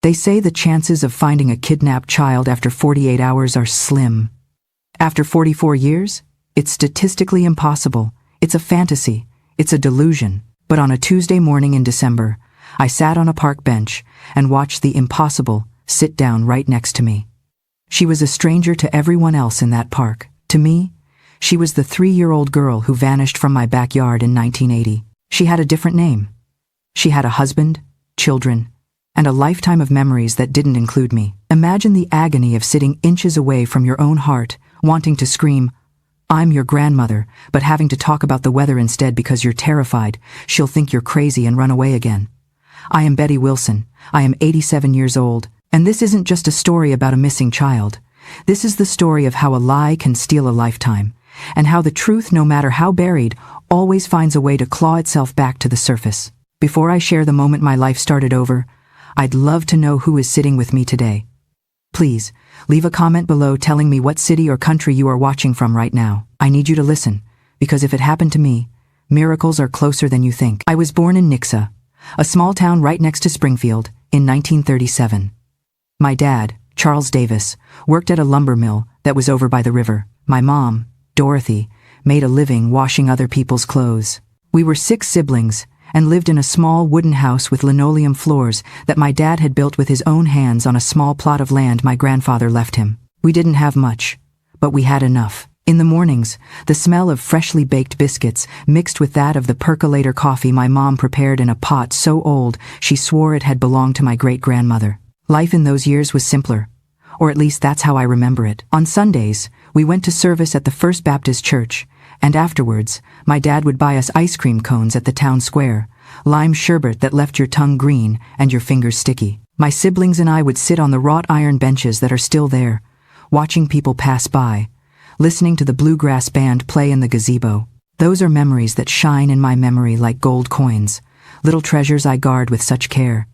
They say the chances of finding a kidnapped child after 48 hours are slim. After 44 years, it's statistically impossible. It's a fantasy. It's a delusion. But on a Tuesday morning in December, I sat on a park bench and watched the impossible sit down right next to me. She was a stranger to everyone else in that park. To me, she was the 3-year-old girl who vanished from my backyard in 1980. She had a different name. She had a husband, children, and a lifetime of memories that didn't include me. Imagine the agony of sitting inches away from your own heart, wanting to scream, "I'm your grandmother," but having to talk about the weather instead because you're terrified she'll think you're crazy and run away again. I am Betty Wilson. I am 87 years old, and this isn't just a story about a missing child. This is the story of how a lie can steal a lifetime, and how the truth, no matter how buried, always finds a way to claw itself back to the surface. Before I share the moment my life started over, I'd love to know who is sitting with me today. Please, leave a comment below telling me what city or country you are watching from right now. I need you to listen, because if it happened to me, miracles are closer than you think. I was born in Nixa, a small town right next to Springfield, in 1937. My dad, Charles Davis, worked at a lumber mill that was over by the river. My mom, Dorothy, made a living washing other people's clothes. We were 6 siblings and lived in a small wooden house with linoleum floors that my dad had built with his own hands on a small plot of land my grandfather left him. We didn't have much, but we had enough. In the mornings, the smell of freshly baked biscuits mixed with that of the percolator coffee my mom prepared in a pot so old she swore it had belonged to my great-grandmother. Life in those years was simpler, or at least that's how I remember it. On Sundays, we went to service at the First Baptist Church, and afterwards, my dad would buy us ice cream cones at the town square, lime sherbet that left your tongue green and your fingers sticky. My siblings and I would sit on the wrought iron benches that are still there, watching people pass by, listening to the bluegrass band play in the gazebo. Those are memories that shine in my memory like gold coins, little treasures I guard with such care.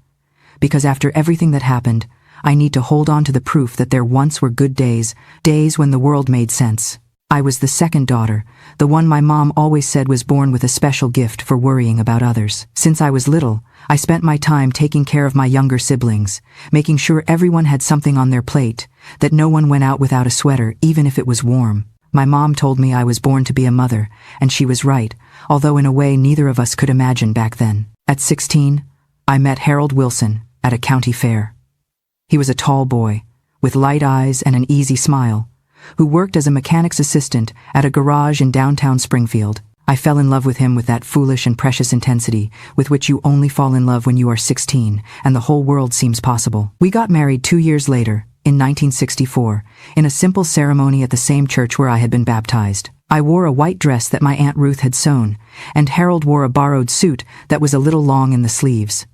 Because after everything that happened, I need to hold on to the proof that there once were good days, days when the world made sense. I was the second daughter, the one my mom always said was born with a special gift for worrying about others. Since I was little, I spent my time taking care of my younger siblings, making sure everyone had something on their plate, that no one went out without a sweater even if it was warm. My mom told me I was born to be a mother, and she was right, although in a way neither of us could imagine back then. At 16, I met Harold Wilson at a county fair. He was a tall boy, with light eyes and an easy smile, who worked as a mechanic's assistant at a garage in downtown Springfield. I fell in love with him with that foolish and precious intensity with which you only fall in love when you are 16 and the whole world seems possible. We got married 2 years later, in 1964, in a simple ceremony at the same church where I had been baptized. I wore a white dress that my Aunt Ruth had sewn, and Harold wore a borrowed suit that was a little long in the sleeves.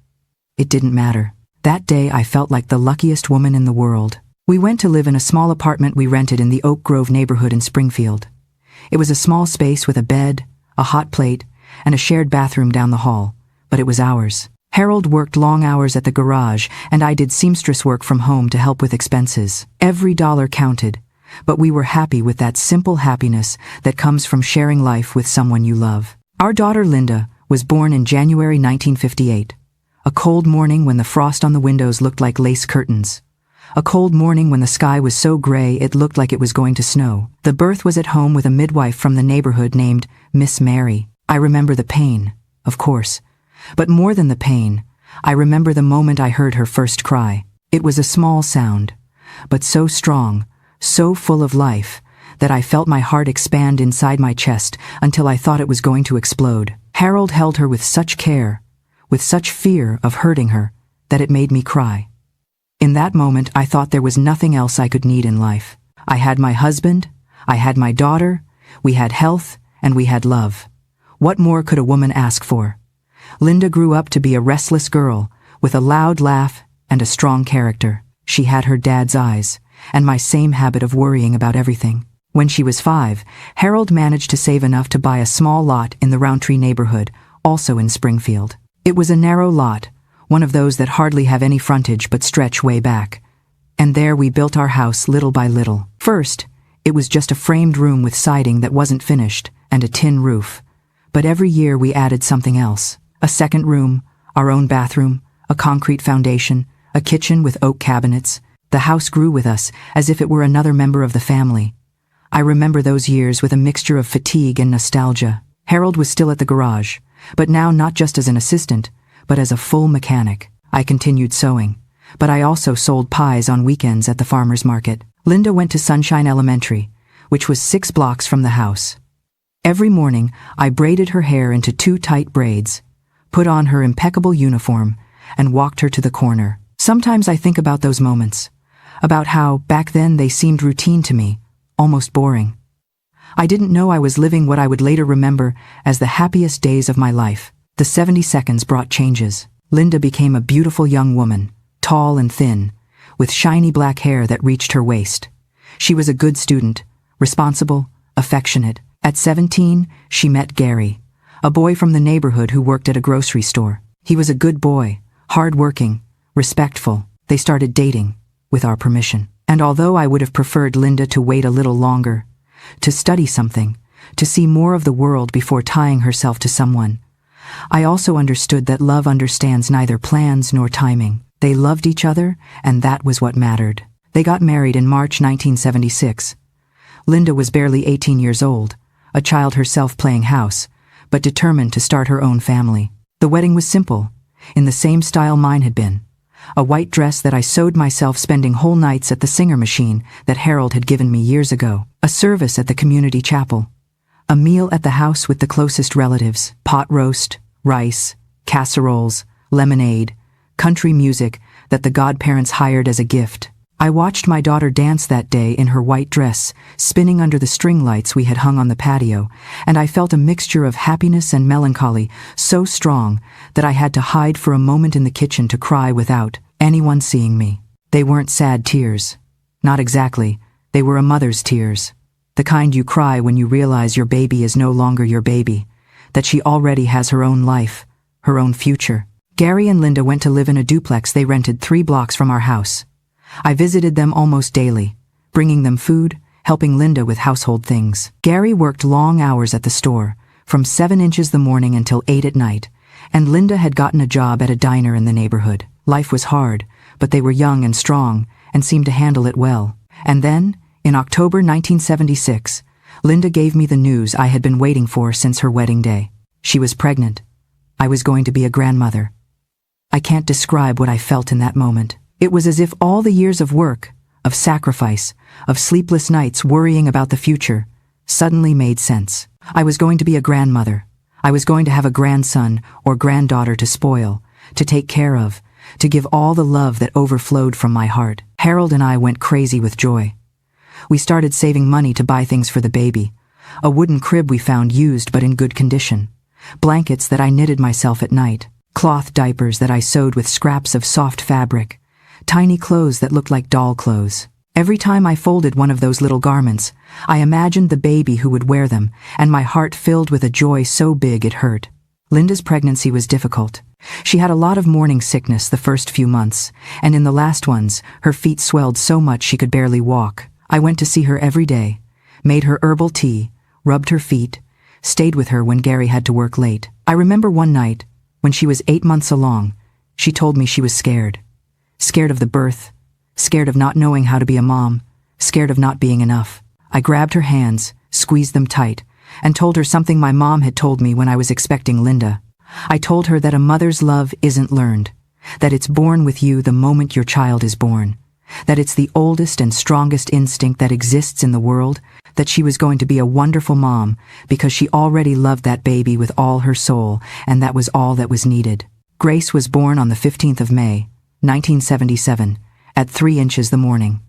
It didn't matter. That day I felt like the luckiest woman in the world. We went to live in a small apartment we rented in the Oak Grove neighborhood in Springfield. It was a small space with a bed, a hot plate, and a shared bathroom down the hall, but it was ours. Harold worked long hours at the garage, and I did seamstress work from home to help with expenses. Every dollar counted, but we were happy with that simple happiness that comes from sharing life with someone you love. Our daughter Linda was born in January 1958, a cold morning when the frost on the windows looked like lace curtains. A cold morning when the sky was so gray it looked like it was going to snow. The birth was at home with a midwife from the neighborhood named Miss Mary. I remember the pain, of course. But more than the pain, I remember the moment I heard her first cry. It was a small sound, but so strong, so full of life, that I felt my heart expand inside my chest until I thought it was going to explode. Harold held her with such care, with such fear of hurting her, that it made me cry. In that moment, I thought there was nothing else I could need in life. I had my husband, I had my daughter, we had health, and we had love. What more could a woman ask for? Linda grew up to be a restless girl, with a loud laugh and a strong character. She had her dad's eyes, and my same habit of worrying about everything. When she was 5, Harold managed to save enough to buy a small lot in the Roundtree neighborhood, also in Springfield. It was a narrow lot, one of those that hardly have any frontage but stretch way back. And there we built our house little by little. First, it was just a framed room with siding that wasn't finished and a tin roof. But every year we added something else. A second room, our own bathroom, a concrete foundation, a kitchen with oak cabinets. The house grew with us, as if it were another member of the family. I remember those years with a mixture of fatigue and nostalgia. Harold was still at the garage, but now not just as an assistant, but as a full mechanic. I continued sewing, but I also sold pies on weekends at the farmer's market. Linda went to Sunshine Elementary, which was 6 blocks from the house. Every morning, I braided her hair into 2 tight braids, put on her impeccable uniform, and walked her to the corner. Sometimes I think about those moments, about how, back then, they seemed routine to me, almost boring. I didn't know I was living what I would later remember as the happiest days of my life. The 70 seconds brought changes. Linda became a beautiful young woman, tall and thin, with shiny black hair that reached her waist. She was a good student, responsible, affectionate. At 17, she met Gary, a boy from the neighborhood who worked at a grocery store. He was a good boy, hard-working, respectful. They started dating, with our permission. And although I would have preferred Linda to wait a little longer, to study something, to see more of the world before tying herself to someone, I also understood that love understands neither plans nor timing. They loved each other, and that was what mattered. They got married in March 1976. Linda was barely 18 years old, a child herself playing house, but determined to start her own family. The wedding was simple, in the same style mine had been. A white dress that I sewed myself, spending whole nights at the singer machine that Harold had given me years ago. A service at the community chapel. A meal at the house with the closest relatives. Pot roast, rice, casseroles, lemonade, country music that the godparents hired as a gift. I watched my daughter dance that day in her white dress, spinning under the string lights we had hung on the patio, and I felt a mixture of happiness and melancholy so strong that I had to hide for a moment in the kitchen to cry without anyone seeing me. They weren't sad tears. Not exactly. They were a mother's tears. The kind you cry when you realize your baby is no longer your baby, that she already has her own life, her own future. Gary and Linda went to live in a duplex they rented 3 blocks from our house. I visited them almost daily, bringing them food, helping Linda with household things. Gary worked long hours at the store, from 7 inches the morning until 8 at night, and Linda had gotten a job at a diner in the neighborhood. Life was hard, but they were young and strong, and seemed to handle it well. And then, in October 1976, Linda gave me the news I had been waiting for since her wedding day. She was pregnant. I was going to be a grandmother. I can't describe what I felt in that moment. It was as if all the years of work, of sacrifice, of sleepless nights worrying about the future, suddenly made sense. I was going to be a grandmother. I was going to have a grandson or granddaughter to spoil, to take care of, to give all the love that overflowed from my heart. Harold and I went crazy with joy. We started saving money to buy things for the baby. A wooden crib we found used but in good condition. Blankets that I knitted myself at night. Cloth diapers that I sewed with scraps of soft fabric. Tiny clothes that looked like doll clothes. Every time I folded one of those little garments, I imagined the baby who would wear them, and my heart filled with a joy so big it hurt. Linda's pregnancy was difficult. She had a lot of morning sickness the first few months, and in the last ones, her feet swelled so much she could barely walk. I went to see her every day, made her herbal tea, rubbed her feet, stayed with her when Gary had to work late. I remember one night, when she was 8 months along, she told me she was scared. Scared of the birth, scared of not knowing how to be a mom, scared of not being enough. I grabbed her hands, squeezed them tight, and told her something my mom had told me when I was expecting Linda. I told her that a mother's love isn't learned, that it's born with you the moment your child is born, that it's the oldest and strongest instinct that exists in the world, that she was going to be a wonderful mom because she already loved that baby with all her soul, and that was all that was needed. Grace was born on the 15th of May, 1977, at 3 inches the morning.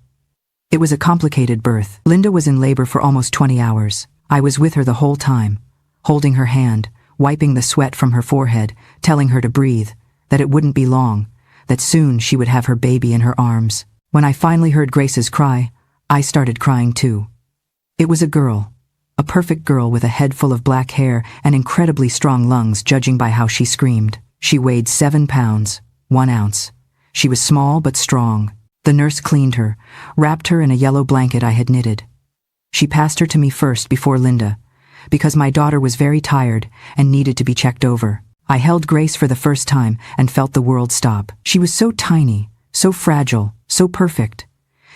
It was a complicated birth. Linda was in labor for almost 20 hours. I was with her the whole time, holding her hand, wiping the sweat from her forehead, telling her to breathe, that it wouldn't be long, that soon she would have her baby in her arms. When I finally heard Grace's cry, I started crying too. It was a girl, a perfect girl with a head full of black hair and incredibly strong lungs, judging by how she screamed. She weighed 7 pounds, 1 ounce. She was small but strong. The nurse cleaned her, wrapped her in a yellow blanket I had knitted. She passed her to me first before Linda, because my daughter was very tired and needed to be checked over. I held Grace for the first time and felt the world stop. She was so tiny, so fragile, so perfect.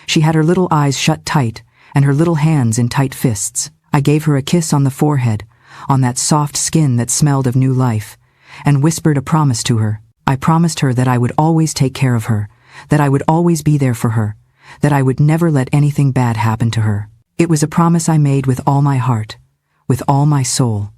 She had her little eyes shut tight, and her little hands in tight fists. I gave her a kiss on the forehead, on that soft skin that smelled of new life, and whispered a promise to her. I promised her that I would always take care of her, that I would always be there for her, that I would never let anything bad happen to her. It was a promise I made with all my heart, with all my soul.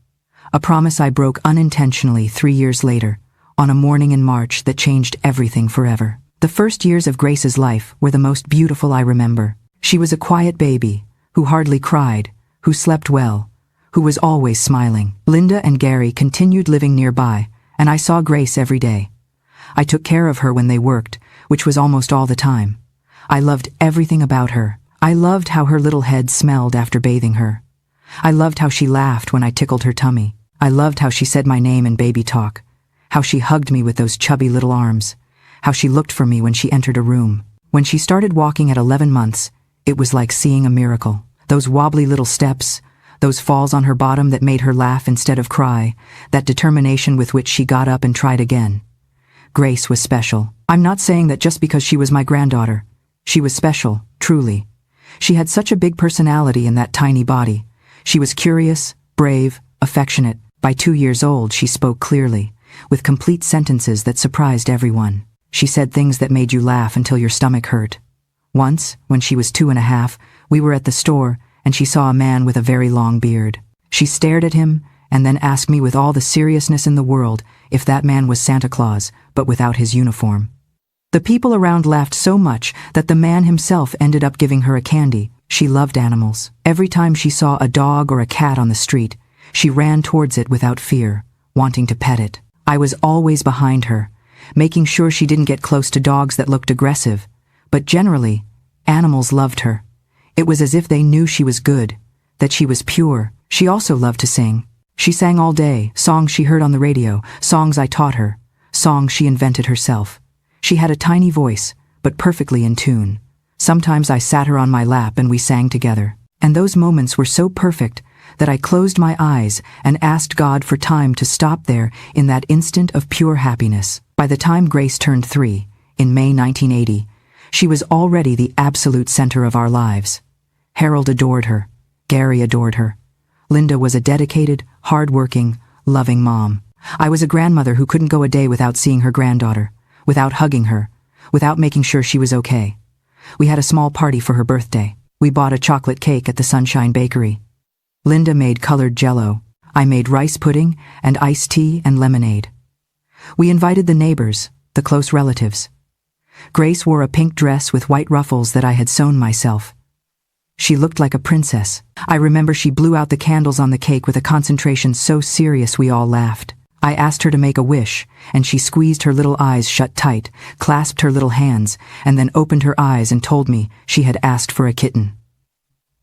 A promise I broke unintentionally 3 years later, on a morning in March that changed everything forever. The first years of Grace's life were the most beautiful I remember. She was a quiet baby, who hardly cried, who slept well, who was always smiling. Linda and Gary continued living nearby, and I saw Grace every day. I took care of her when they worked, which was almost all the time. I loved everything about her. I loved how her little head smelled after bathing her. I loved how she laughed when I tickled her tummy. I loved how she said my name in baby talk, how she hugged me with those chubby little arms, how she looked for me when she entered a room. When she started walking at 11 months, it was like seeing a miracle. Those wobbly little steps, those falls on her bottom that made her laugh instead of cry, that determination with which she got up and tried again. Grace was special. I'm not saying that just because she was my granddaughter. She was special, truly. She had such a big personality in that tiny body. She was curious, brave, affectionate. By 2 years old, she spoke clearly, with complete sentences that surprised everyone. She said things that made you laugh until your stomach hurt. Once, when she was 2.5, we were at the store, and she saw a man with a very long beard. She stared at him, and then asked me with all the seriousness in the world if that man was Santa Claus, but without his uniform. The people around laughed so much that the man himself ended up giving her a candy. She loved animals. Every time she saw a dog or a cat on the street, she ran towards it without fear, wanting to pet it. I was always behind her, making sure she didn't get close to dogs that looked aggressive. But generally, animals loved her. It was as if they knew she was good, that she was pure. She also loved to sing. She sang all day, songs she heard on the radio, songs I taught her, songs she invented herself. She had a tiny voice, but perfectly in tune. Sometimes I sat her on my lap and we sang together. And those moments were so perfect that I closed my eyes and asked God for time to stop there in that instant of pure happiness. By the time Grace turned 3, in May 1980, she was already the absolute center of our lives. Harold adored her. Gary adored her. Linda was a dedicated, hard-working, loving mom. I was a grandmother who couldn't go a day without seeing her granddaughter, without hugging her, without making sure she was okay. We had a small party for her birthday. We bought a chocolate cake at the Sunshine Bakery. Linda made colored jello. I made rice pudding and iced tea and lemonade. We invited the neighbors, the close relatives. Grace wore a pink dress with white ruffles that I had sewn myself. She looked like a princess. I remember she blew out the candles on the cake with a concentration so serious we all laughed. I asked her to make a wish, and she squeezed her little eyes shut tight, clasped her little hands, and then opened her eyes and told me she had asked for a kitten.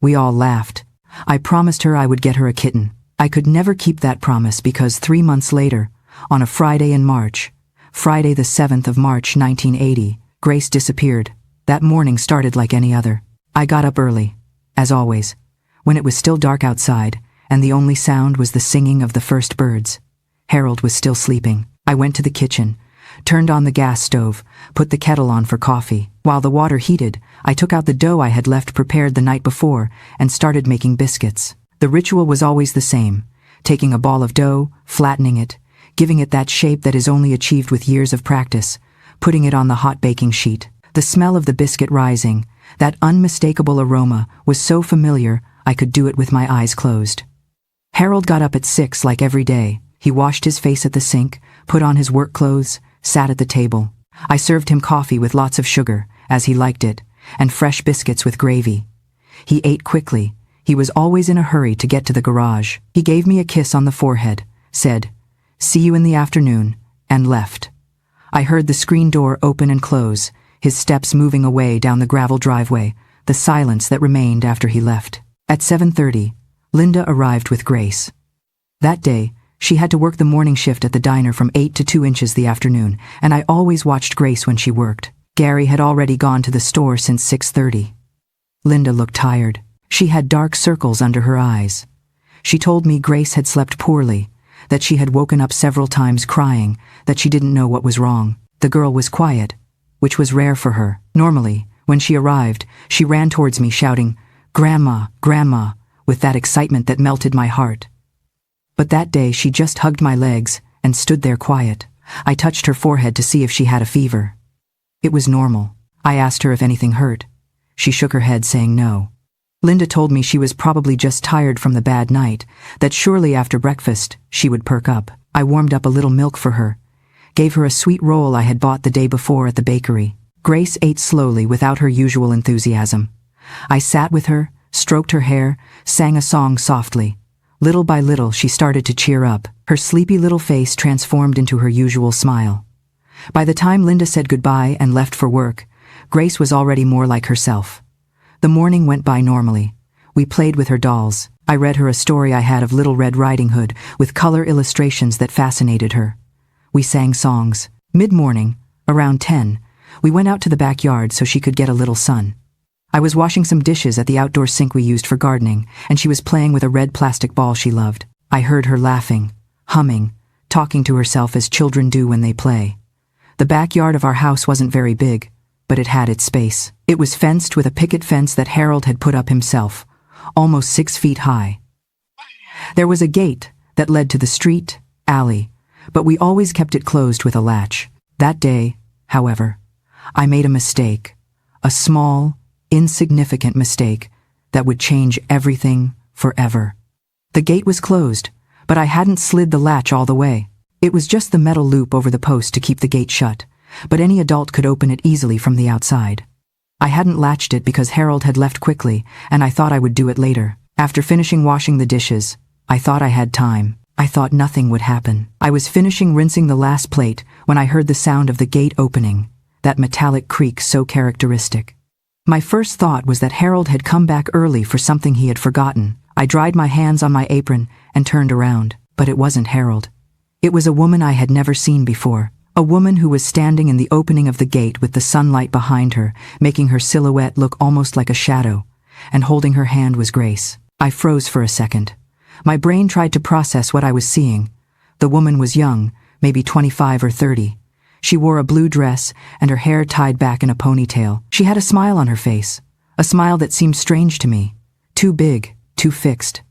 We all laughed. I promised her I would get her a kitten. I could never keep that promise because 3 months later, on a Friday in March, Friday the 7th of March 1980, Grace disappeared. That morning started like any other. I got up early, as always, when it was still dark outside, and the only sound was the singing of the first birds. Harold was still sleeping. I went to the kitchen, turned on the gas stove, put the kettle on for coffee. While the water heated, I took out the dough I had left prepared the night before and started making biscuits. The ritual was always the same, taking a ball of dough, flattening it, giving it that shape that is only achieved with years of practice, putting it on the hot baking sheet. The smell of the biscuit rising, that unmistakable aroma, was so familiar I could do it with my eyes closed. Harold got up at 6 like every day. He washed his face at the sink, put on his work clothes, sat at the table. I served him coffee with lots of sugar, as he liked it, and fresh biscuits with gravy. He ate quickly. He was always in a hurry to get to the garage. He gave me a kiss on the forehead, said, "See you in the afternoon," and left. I heard the screen door open and close, his steps moving away down the gravel driveway, the silence that remained after he left. At 7:30, Linda arrived with Grace. That day, she had to work the morning shift at the diner from 8 to 2 inches the afternoon, and I always watched Grace when she worked. Gary had already gone to the store since 6:30. Linda looked tired. She had dark circles under her eyes. She told me Grace had slept poorly, that she had woken up several times crying, that she didn't know what was wrong. The girl was quiet, which was rare for her. Normally, when she arrived, she ran towards me shouting, "Grandma, Grandma," with that excitement that melted my heart. But that day she just hugged my legs and stood there quiet. I touched her forehead to see if she had a fever. It was normal. I asked her if anything hurt. She shook her head, saying no. Linda told me she was probably just tired from the bad night, that surely after breakfast she would perk up. I warmed up a little milk for her, gave her a sweet roll I had bought the day before at the bakery. Grace ate slowly without her usual enthusiasm. I sat with her, stroked her hair, sang a song softly. Little by little she started to cheer up. Her sleepy little face transformed into her usual smile. By the time Linda said goodbye and left for work, Grace was already more like herself. The morning went by normally. We played with her dolls. I read her a story I had of Little Red Riding Hood with color illustrations that fascinated her. We sang songs. Mid-morning, around 10, we went out to the backyard so she could get a little sun. I was washing some dishes at the outdoor sink we used for gardening, and she was playing with a red plastic ball she loved. I heard her laughing, humming, talking to herself as children do when they play. The backyard of our house wasn't very big, but it had its space. It was fenced with a picket fence that Harold had put up himself, almost 6 feet high. There was a gate that led to the street, alley, but we always kept it closed with a latch. That day, however, I made a mistake, a small, insignificant mistake that would change everything forever. The gate was closed, but I hadn't slid the latch all the way. It was just the metal loop over the post to keep the gate shut, but any adult could open it easily from the outside. I hadn't latched it because Harold had left quickly, and I thought I would do it later. After finishing washing the dishes, I thought I had time. I thought nothing would happen. I was finishing rinsing the last plate when I heard the sound of the gate opening, that metallic creak so characteristic. My first thought was that Harold had come back early for something he had forgotten. I dried my hands on my apron and turned around, but it wasn't Harold. It was a woman I had never seen before, a woman who was standing in the opening of the gate with the sunlight behind her, making her silhouette look almost like a shadow, and holding her hand was Grace. I froze for a second. My brain tried to process what I was seeing. The woman was young, maybe 25 or 30. She wore a blue dress and her hair tied back in a ponytail. She had a smile on her face, a smile that seemed strange to me, too big, too fixed.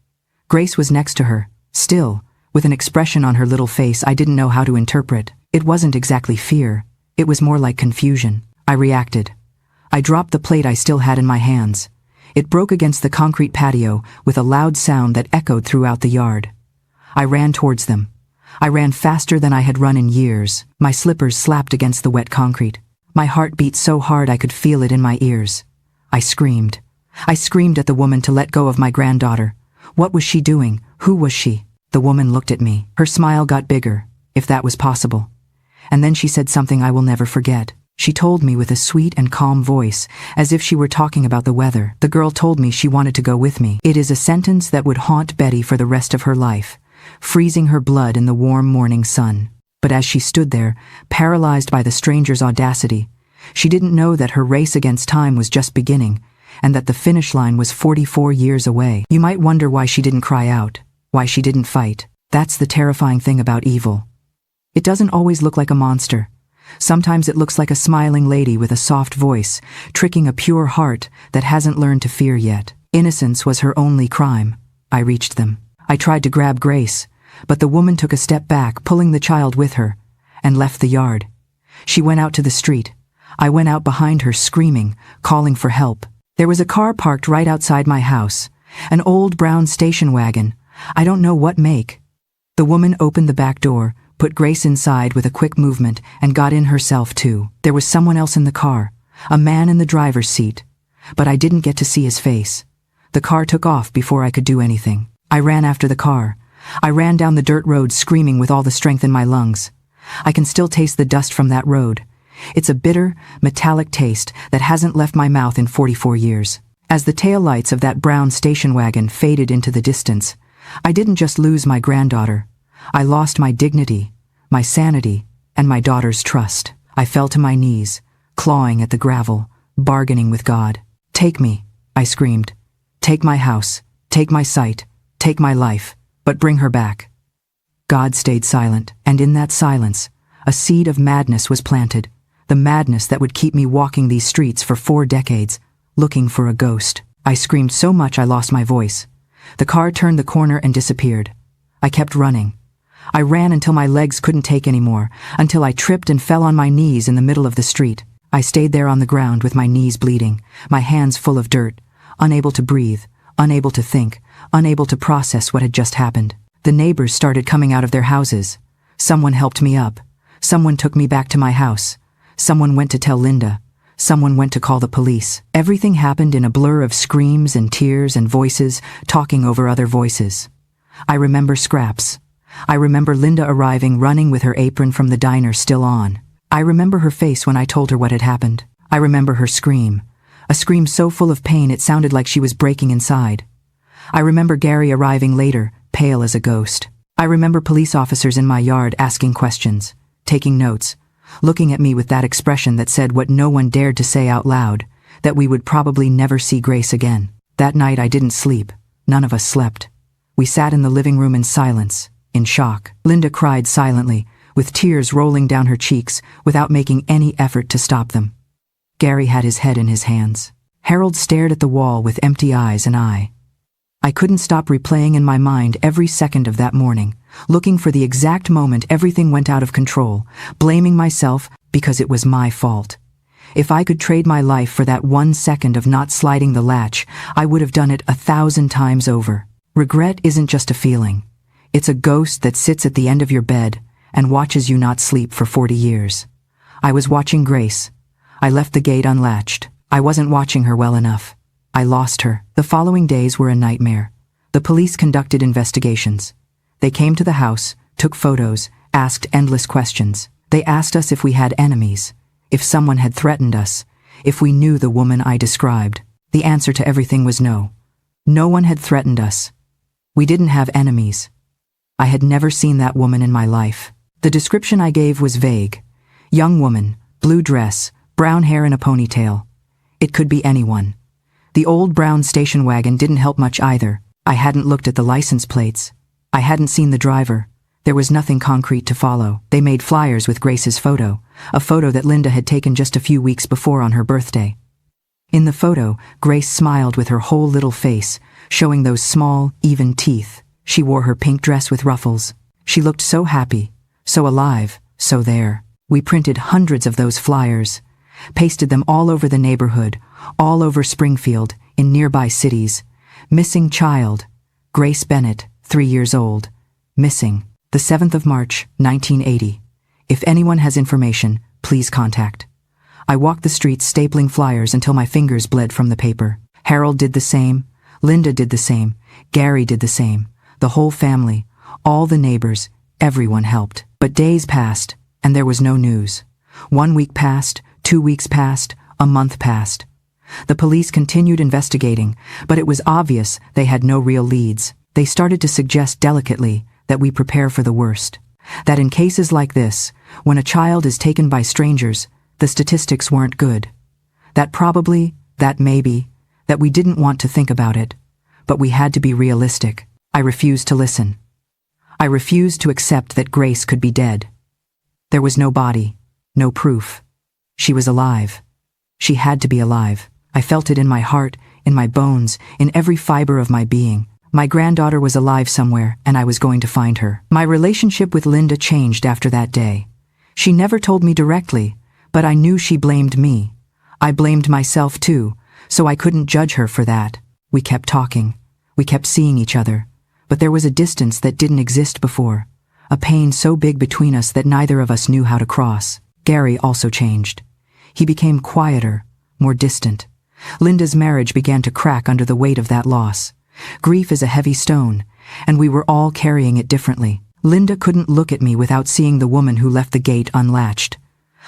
Grace was next to her, still, with an expression on her little face I didn't know how to interpret. It wasn't exactly fear, it was more like confusion. I reacted. I dropped the plate I still had in my hands. It broke against the concrete patio with a loud sound that echoed throughout the yard. I ran towards them. I ran faster than I had run in years. My slippers slapped against the wet concrete. My heart beat so hard I could feel it in my ears. I screamed. I screamed at the woman to let go of my granddaughter. What was she doing? Who was she? The woman looked at me. Her smile got bigger, if that was possible. And then she said something I will never forget. She told me with a sweet and calm voice, as if she were talking about the weather. The girl told me she wanted to go with me. It is a sentence that would haunt Betty for the rest of her life, freezing her blood in the warm morning sun. But as she stood there, paralyzed by the stranger's audacity, she didn't know that her race against time was just beginning, and that the finish line was 44 years away. You might wonder why she didn't cry out, why she didn't fight. That's the terrifying thing about evil. It doesn't always look like a monster. Sometimes it looks like a smiling lady with a soft voice, tricking a pure heart that hasn't learned to fear yet. Innocence was her only crime. I reached them. I tried to grab Grace, but the woman took a step back, pulling the child with her, and left the yard. She went out to the street. I went out behind her, screaming, calling for help. There was a car parked right outside my house, an old brown station wagon. I don't know what make. The woman opened the back door, put Grace inside with a quick movement, and got in herself too. There was someone else in the car, a man in the driver's seat, but I didn't get to see his face. The car took off before I could do anything. I ran after the car. I ran down the dirt road screaming with all the strength in my lungs. I can still taste the dust from that road. It's a bitter, metallic taste that hasn't left my mouth in 44 years. As the taillights of that brown station wagon faded into the distance, I didn't just lose my granddaughter. I lost my dignity, my sanity, and my daughter's trust. I fell to my knees, clawing at the gravel, bargaining with God. "Take me," I screamed. "Take my house, take my sight, take my life, but bring her back." God stayed silent, and in that silence, a seed of madness was planted. the madness that would keep me walking these streets for 4 decades, looking for a ghost. I screamed so much I lost my voice. The car turned the corner and disappeared. I kept running. I ran until my legs couldn't take anymore, until I tripped and fell on my knees in the middle of the street. I stayed there on the ground with my knees bleeding, my hands full of dirt, unable to breathe, unable to think, unable to process what had just happened. The neighbors started coming out of their houses. Someone helped me up. Someone took me back to my house. Someone went to tell Linda. Someone went to call the police. Everything happened in a blur of screams and tears and voices talking over other voices. I remember scraps. I remember Linda arriving running with her apron from the diner still on. I remember her face when I told her what had happened. I remember her scream. A scream so full of pain it sounded like she was breaking inside. I remember Gary arriving later, pale as a ghost. I remember police officers in my yard asking questions, taking notes, looking at me with that expression that said what no one dared to say out loud, that we would probably never see Grace again. That night I didn't sleep. None of us slept. We sat in the living room in silence, in shock. Linda cried silently, with tears rolling down her cheeks, without making any effort to stop them. Gary had his head in his hands. Harold stared at the wall with empty eyes and I couldn't stop replaying in my mind every second of that morning, looking for the exact moment everything went out of control, blaming myself because it was my fault. If I could trade my life for that 1 second of not sliding the latch, I would have done it 1,000 times over. Regret isn't just a feeling. It's a ghost that sits at the end of your bed and watches you not sleep for 40 years. I was watching Grace. I left the gate unlatched. I wasn't watching her well enough. I lost her. The following days were a nightmare. The police conducted investigations. They came to the house, took photos, asked endless questions. They asked us if we had enemies, if someone had threatened us, if we knew the woman I described. The answer to everything was no. No one had threatened us. We didn't have enemies. I had never seen that woman in my life. The description I gave was vague. Young woman, blue dress, brown hair in a ponytail. It could be anyone. The old brown station wagon didn't help much either. I hadn't looked at the license plates. I hadn't seen the driver. There was nothing concrete to follow. They made flyers with Grace's photo, a photo that Linda had taken just a few weeks before on her birthday. In the photo, Grace smiled with her whole little face, showing those small, even teeth. She wore her pink dress with ruffles. She looked so happy, so alive, so there. We printed hundreds of those flyers, pasted them all over the neighborhood, all over Springfield, in nearby cities. Missing child. Grace Bennett, 3 years old. Missing. The 7th of March, 1980. If anyone has information, please contact. I walked the streets stapling flyers until my fingers bled from the paper. Harold did the same. Linda did the same. Gary did the same. The whole family, all the neighbors, everyone helped. But days passed, and there was no news. 1 week passed, 2 weeks passed, a month passed. The police continued investigating, but it was obvious they had no real leads. They started to suggest delicately that we prepare for the worst. That in cases like this, when a child is taken by strangers, the statistics weren't good. That probably, that maybe, that we didn't want to think about it. But we had to be realistic. I refused to listen. I refused to accept that Grace could be dead. There was no body, no proof. She was alive. She had to be alive. I felt it in my heart, in my bones, in every fiber of my being. My granddaughter was alive somewhere, and I was going to find her. My relationship with Linda changed after that day. She never told me directly, but I knew she blamed me. I blamed myself too, so I couldn't judge her for that. We kept talking. We kept seeing each other. But there was a distance that didn't exist before. A pain so big between us that neither of us knew how to cross. Gary also changed. He became quieter, more distant. Linda's marriage began to crack under the weight of that loss. Grief is a heavy stone, and we were all carrying it differently. Linda couldn't look at me without seeing the woman who left the gate unlatched.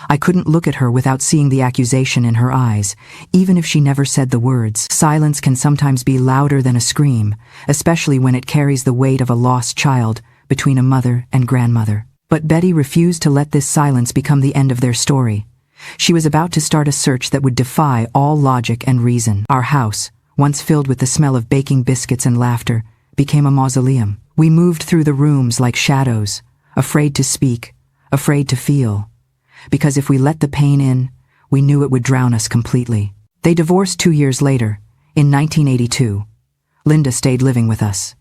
I couldn't look at her without seeing the accusation in her eyes, even if she never said the words. Silence can sometimes be louder than a scream, especially when it carries the weight of a lost child between a mother and grandmother. But Betty refused to let this silence become the end of their story. She was about to start a search that would defy all logic and reason. Our house, once filled with the smell of baking biscuits and laughter, became a mausoleum. We moved through the rooms like shadows, afraid to speak, afraid to feel. because if we let the pain in, we knew it would drown us completely. They divorced 2 years later, in 1982. Linda stayed living with us.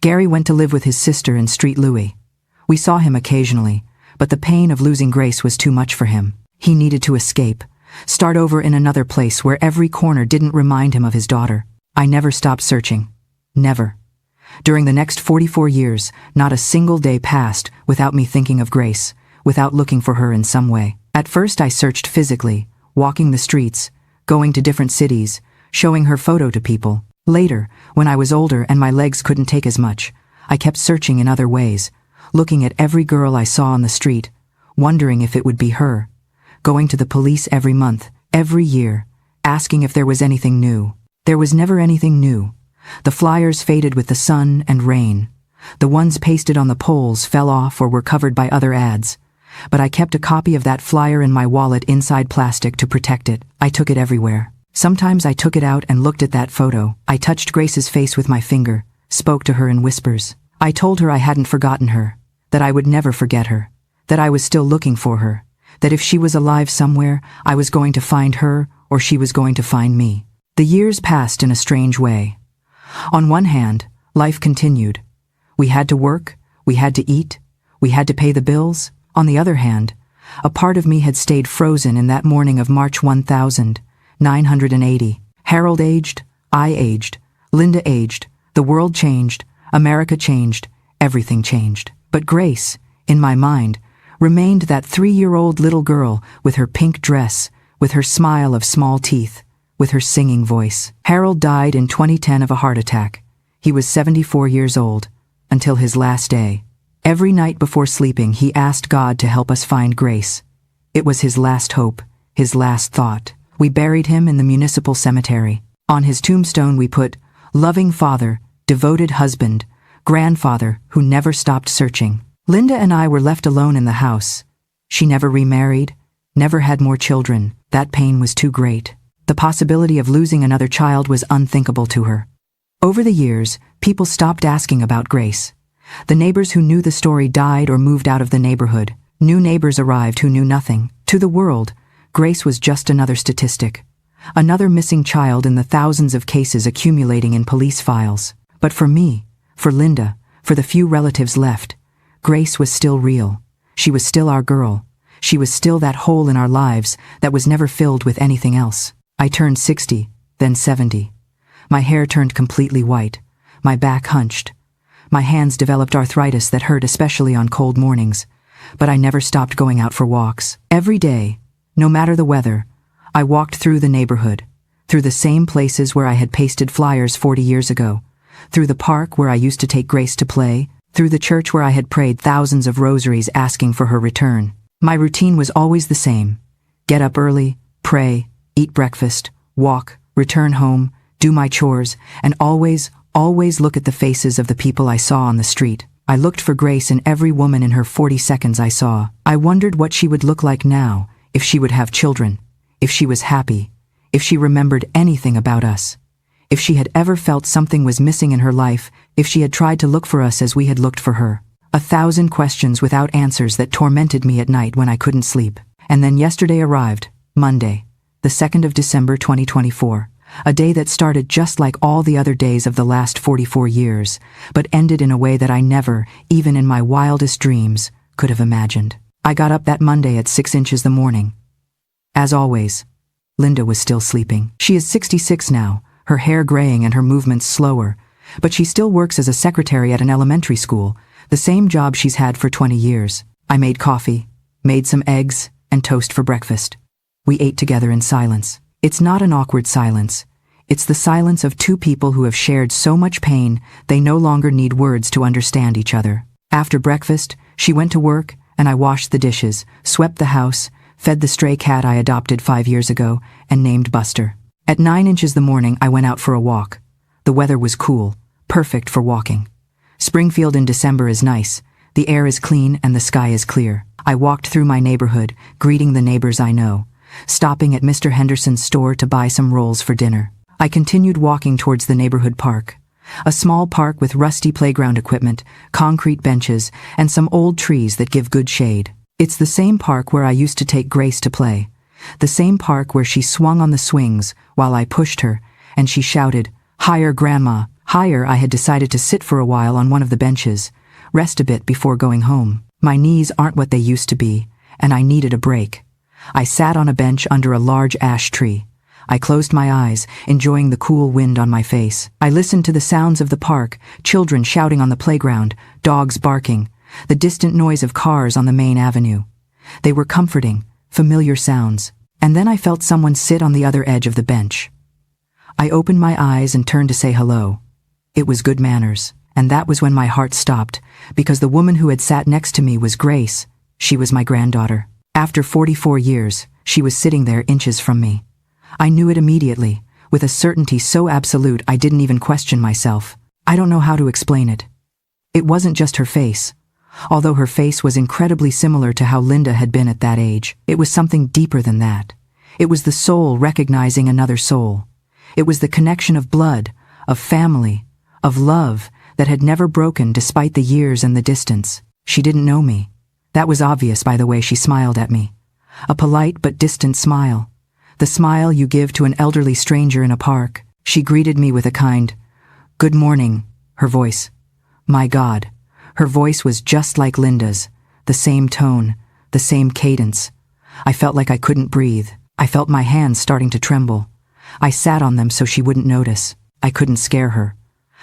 Gary went to live with his sister in Street Louis. We saw him occasionally, but the pain of losing Grace was too much for him. He needed to escape, start over in another place where every corner didn't remind him of his daughter. I never stopped searching. Never. During the next 44 years, not a single day passed without me thinking of Grace, without looking for her in some way. At first I searched physically, walking the streets, going to different cities, showing her photo to people. Later, when I was older and my legs couldn't take as much, I kept searching in other ways, looking at every girl I saw on the street, wondering if it would be her, going to the police every month, every year, asking if there was anything new. There was never anything new. The flyers faded with the sun and rain. The ones pasted on the poles fell off or were covered by other ads. But I kept a copy of that flyer in my wallet inside plastic to protect it. I took it everywhere. Sometimes I took it out and looked at that photo. I touched Grace's face with my finger, spoke to her in whispers. I told her I hadn't forgotten her, that I would never forget her, that I was still looking for her, that if she was alive somewhere, I was going to find her or she was going to find me. The years passed in a strange way. On one hand, life continued. We had to work, we had to eat, we had to pay the bills. On the other hand, a part of me had stayed frozen in that morning of March 1980. Harold aged, I aged, Linda aged, the world changed, America changed, everything changed. But Grace, in my mind, remained that 3-year-old little girl with her pink dress, with her smile of small teeth, with her singing voice. Harold died in 2010 of a heart attack. He was 74 years old, until his last day. Every night before sleeping, he asked God to help us find Grace. It was his last hope, his last thought. We buried him in the municipal cemetery. On his tombstone we put, "Loving father, devoted husband, grandfather who never stopped searching." Linda and I were left alone in the house. She never remarried, never had more children. That pain was too great. The possibility of losing another child was unthinkable to her. Over the years, people stopped asking about Grace. The neighbors who knew the story died or moved out of the neighborhood. New neighbors arrived who knew nothing. To the world, Grace was just another statistic. Another missing child in the thousands of cases accumulating in police files. But for me, for Linda, for the few relatives left, Grace was still real. She was still our girl. She was still that hole in our lives that was never filled with anything else. I turned 60, then 70. My hair turned completely white. My back hunched. My hands developed arthritis that hurt especially on cold mornings. But I never stopped going out for walks. Every day, no matter the weather, I walked through the neighborhood, through the same places where I had pasted flyers 40 years ago, through the park where I used to take Grace to play, through the church where I had prayed thousands of rosaries asking for her return. My routine was always the same. Get up early, pray, eat breakfast, walk, return home, do my chores, and always look at the faces of the people I saw on the street. I looked for Grace in every woman in her 40 seconds I saw. I wondered what she would look like now, if she would have children, if she was happy, if she remembered anything about us, if she had ever felt something was missing in her life, if she had tried to look for us as we had looked for her. 1,000 questions without answers that tormented me at night when I couldn't sleep. And then yesterday arrived, Monday, the 2nd of December 2024, a day that started just like all the other days of the last 44 years, but ended in a way that I never, even in my wildest dreams, could have imagined. I got up that Monday at 6 inches the morning. As always, Linda was still sleeping. She is 66 now, her hair graying and her movements slower, but she still works as a secretary at an elementary school, the same job she's had for 20 years. I made coffee, made some eggs, and toast for breakfast. We ate together in silence. It's not an awkward silence. It's the silence of two people who have shared so much pain they no longer need words to understand each other. After breakfast, she went to work, and I washed the dishes, swept the house, fed the stray cat I adopted 5 years ago, and named Buster. At 9 inches the morning, I went out for a walk. The weather was cool, perfect for walking. Springfield in December is nice. The air is clean and the sky is clear. I walked through my neighborhood, greeting the neighbors I know, stopping at Mr. Henderson's store to buy some rolls for dinner. I continued walking towards the neighborhood park. A small park with rusty playground equipment, concrete benches, and some old trees that give good shade. It's the same park where I used to take Grace to play. The same park where she swung on the swings while I pushed her, and she shouted, "Higher, Grandma, higher." I had decided to sit for a while on one of the benches, rest a bit before going home. My knees aren't what they used to be, and I needed a break. I sat on a bench under a large ash tree. I closed my eyes, enjoying the cool wind on my face. I listened to the sounds of the park, children shouting on the playground, dogs barking, the distant noise of cars on the main avenue. They were comforting, familiar sounds. And then I felt someone sit on the other edge of the bench. I opened my eyes and turned to say hello. It was good manners, and that was when my heart stopped, because the woman who had sat next to me was Grace. She was my granddaughter. After 44 years, she was sitting there inches from me. I knew it immediately, with a certainty so absolute I didn't even question myself. I don't know how to explain it. It wasn't just her face. Although her face was incredibly similar to how Linda had been at that age, it was something deeper than that. It was the soul recognizing another soul. It was the connection of blood, of family, of love that had never broken despite the years and the distance. She didn't know me. That was obvious by the way she smiled at me. A polite but distant smile. The smile you give to an elderly stranger in a park. She greeted me with a kind, "Good morning," her voice. My God. Her voice was just like Linda's, the same tone, the same cadence. I felt like I couldn't breathe. I felt my hands starting to tremble. I sat on them so she wouldn't notice. I couldn't scare her.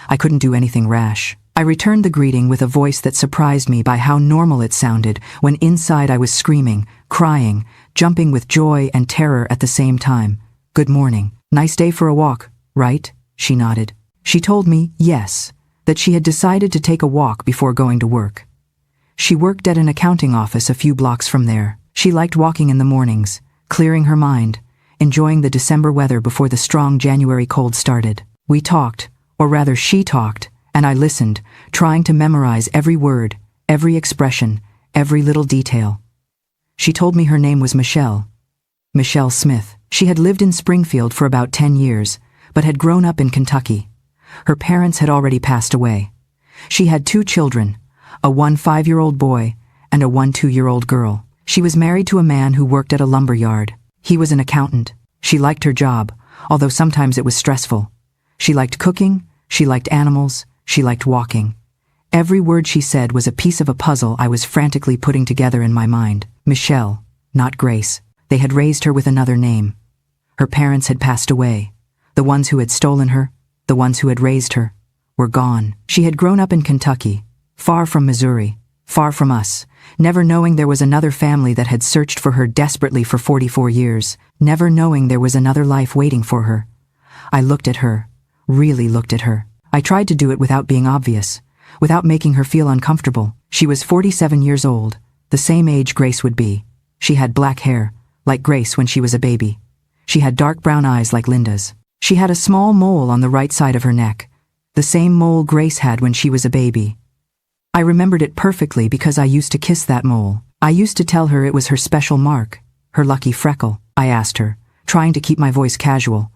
I couldn't do anything rash. I returned the greeting with a voice that surprised me by how normal it sounded when inside I was screaming, crying, jumping with joy and terror at the same time. "Good morning. Nice day for a walk, right?" She nodded. She told me, yes, that she had decided to take a walk before going to work. She worked at an accounting office a few blocks from there. She liked walking in the mornings, clearing her mind, enjoying the December weather before the strong January cold started. We talked, or rather she talked, and I listened, trying to memorize every word, every expression, every little detail. She told me her name was Michelle. Michelle Smith. She had lived in Springfield for about 10 years, but had grown up in Kentucky. Her parents had already passed away. She had 2 children, a 1 5-year-old boy and a 1 2-year-old girl. She was married to a man who worked at a lumber yard. He was an accountant. She liked her job, although sometimes it was stressful. She liked cooking, she liked animals, she liked walking. Every word she said was a piece of a puzzle I was frantically putting together in my mind. Michelle, not Grace. They had raised her with another name. Her parents had passed away. The ones who had stolen her, the ones who had raised her, were gone. She had grown up in Kentucky, far from Missouri, far from us, never knowing there was another family that had searched for her desperately for 44 years, never knowing there was another life waiting for her. I looked at her, really looked at her. I tried to do it without being obvious, without making her feel uncomfortable. She was 47 years old, the same age Grace would be. She had black hair, like Grace when she was a baby. She had dark brown eyes like Linda's. She had a small mole on the right side of her neck, the same mole Grace had when she was a baby. I remembered it perfectly because I used to kiss that mole. I used to tell her it was her special mark, her lucky freckle. I asked her, trying to keep my voice casual,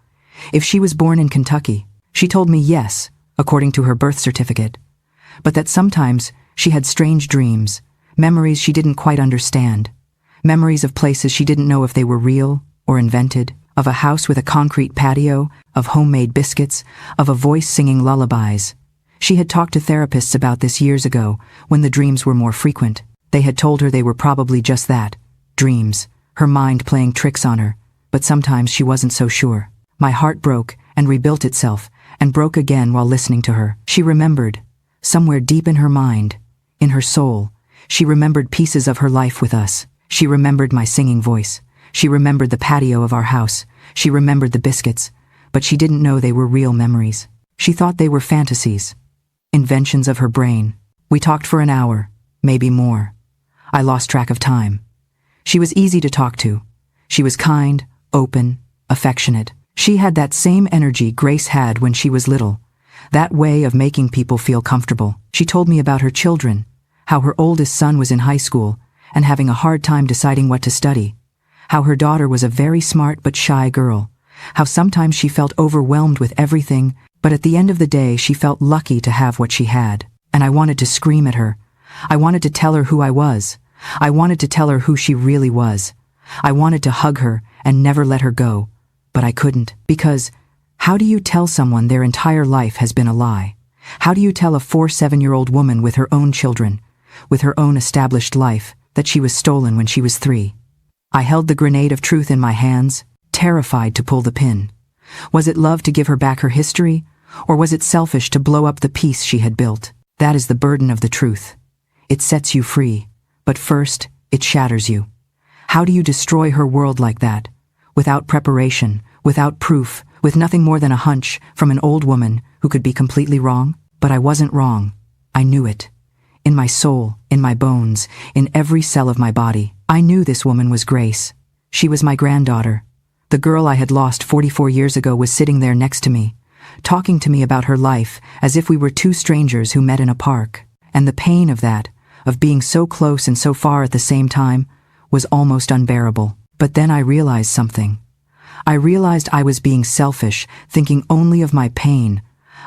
if she was born in Kentucky. She told me yes, according to her birth certificate, but that sometimes she had strange dreams, memories she didn't quite understand, memories of places she didn't know if they were real or invented, of a house with a concrete patio, of homemade biscuits, of a voice singing lullabies. She had talked to therapists about this years ago, when the dreams were more frequent. They had told her they were probably just that, dreams, her mind playing tricks on her, but sometimes she wasn't so sure. My heart broke and rebuilt itself, and broke again while listening to her. She remembered, somewhere deep in her mind, in her soul, she remembered pieces of her life with us. She remembered my singing voice. She remembered the patio of our house. She remembered the biscuits, but she didn't know they were real memories. She thought they were fantasies, inventions of her brain. We talked for an hour, maybe more. I lost track of time. She was easy to talk to. She was kind, open, affectionate. She had that same energy Grace had when she was little, that way of making people feel comfortable. She told me about her children, how her oldest son was in high school and having a hard time deciding what to study, how her daughter was a very smart but shy girl, how sometimes she felt overwhelmed with everything, but at the end of the day she felt lucky to have what she had. And I wanted to scream at her. I wanted to tell her who I was, I wanted to tell her who she really was. I wanted to hug her and never let her go, but I couldn't, because how do you tell someone their entire life has been a lie? How do you tell a 7-year-old woman with her own children, with her own established life, that she was stolen when she was 3? I held the grenade of truth in my hands, terrified to pull the pin. Was it love to give her back her history, or was it selfish to blow up the peace she had built? That is the burden of the truth. It sets you free, but first, it shatters you. How do you destroy her world like that? Without preparation, without proof, with nothing more than a hunch from an old woman who could be completely wrong? But I wasn't wrong. I knew it. In my soul, in my bones, in every cell of my body, I knew this woman was Grace. She was my granddaughter. The girl I had lost 44 years ago was sitting there next to me, talking to me about her life as if we were two strangers who met in a park. And the pain of that, of being so close and so far at the same time, was almost unbearable. But then I realized something. I realized I was being selfish, thinking only of my pain,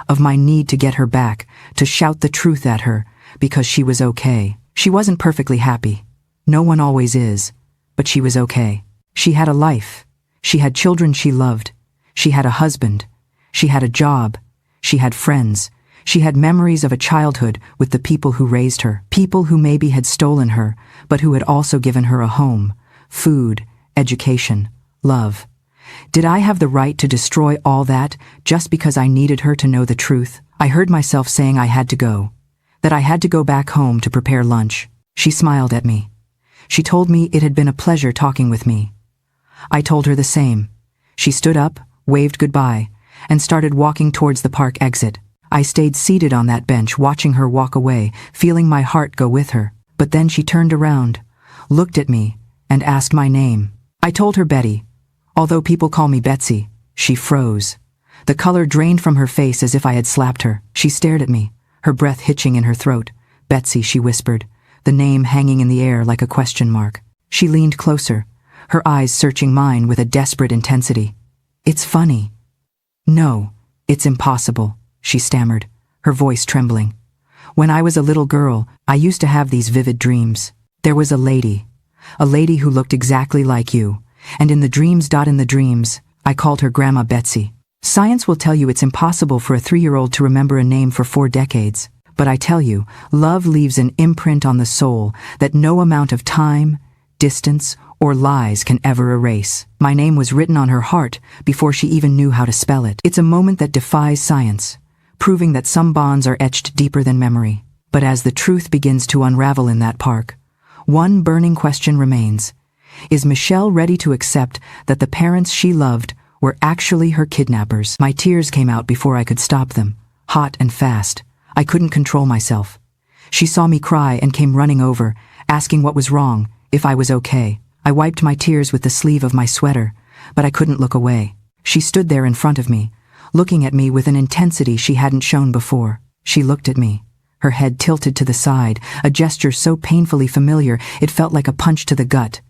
of my need to get her back, to shout the truth at her, because she was okay. She wasn't perfectly happy. No one always is. But she was okay. She had a life. She had children she loved. She had a husband. She had a job. She had friends. She had memories of a childhood with the people who raised her. People who maybe had stolen her, but who had also given her a home, food, education, love. Did I have the right to destroy all that just because I needed her to know the truth? I heard myself saying I had to go, that I had to go back home to prepare lunch. She smiled at me. She told me it had been a pleasure talking with me. I told her the same. She stood up, waved goodbye, and started walking towards the park exit. I stayed seated on that bench watching her walk away, feeling my heart go with her. But then she turned around, looked at me, and asked my name. I told her Betty. Although people call me Betsy, she froze. The color drained from her face as if I had slapped her. She stared at me, her breath hitching in her throat. Betsy, she whispered, the name hanging in the air like a question mark. She leaned closer, her eyes searching mine with a desperate intensity. It's funny. No, it's impossible, she stammered, her voice trembling. When I was a little girl, I used to have these vivid dreams. There was a lady who looked exactly like you, and in the dreams, I called her Grandma Betsy. Science will tell you it's impossible for a 3-year-old to remember a name for 4 decades. But I tell you, love leaves an imprint on the soul that no amount of time, distance, or lies can ever erase. My name was written on her heart before she even knew how to spell it. It's a moment that defies science, proving that some bonds are etched deeper than memory. But as the truth begins to unravel in that park, one burning question remains. Is Michelle ready to accept that the parents she loved were actually her kidnappers? My tears came out before I could stop them, hot and fast. I couldn't control myself. She saw me cry and came running over, asking what was wrong, if I was okay. I wiped my tears with the sleeve of my sweater, but I couldn't look away. She stood there in front of me, looking at me with an intensity she hadn't shown before. She looked at me, her head tilted to the side, a gesture so painfully familiar it felt like a punch to the gut.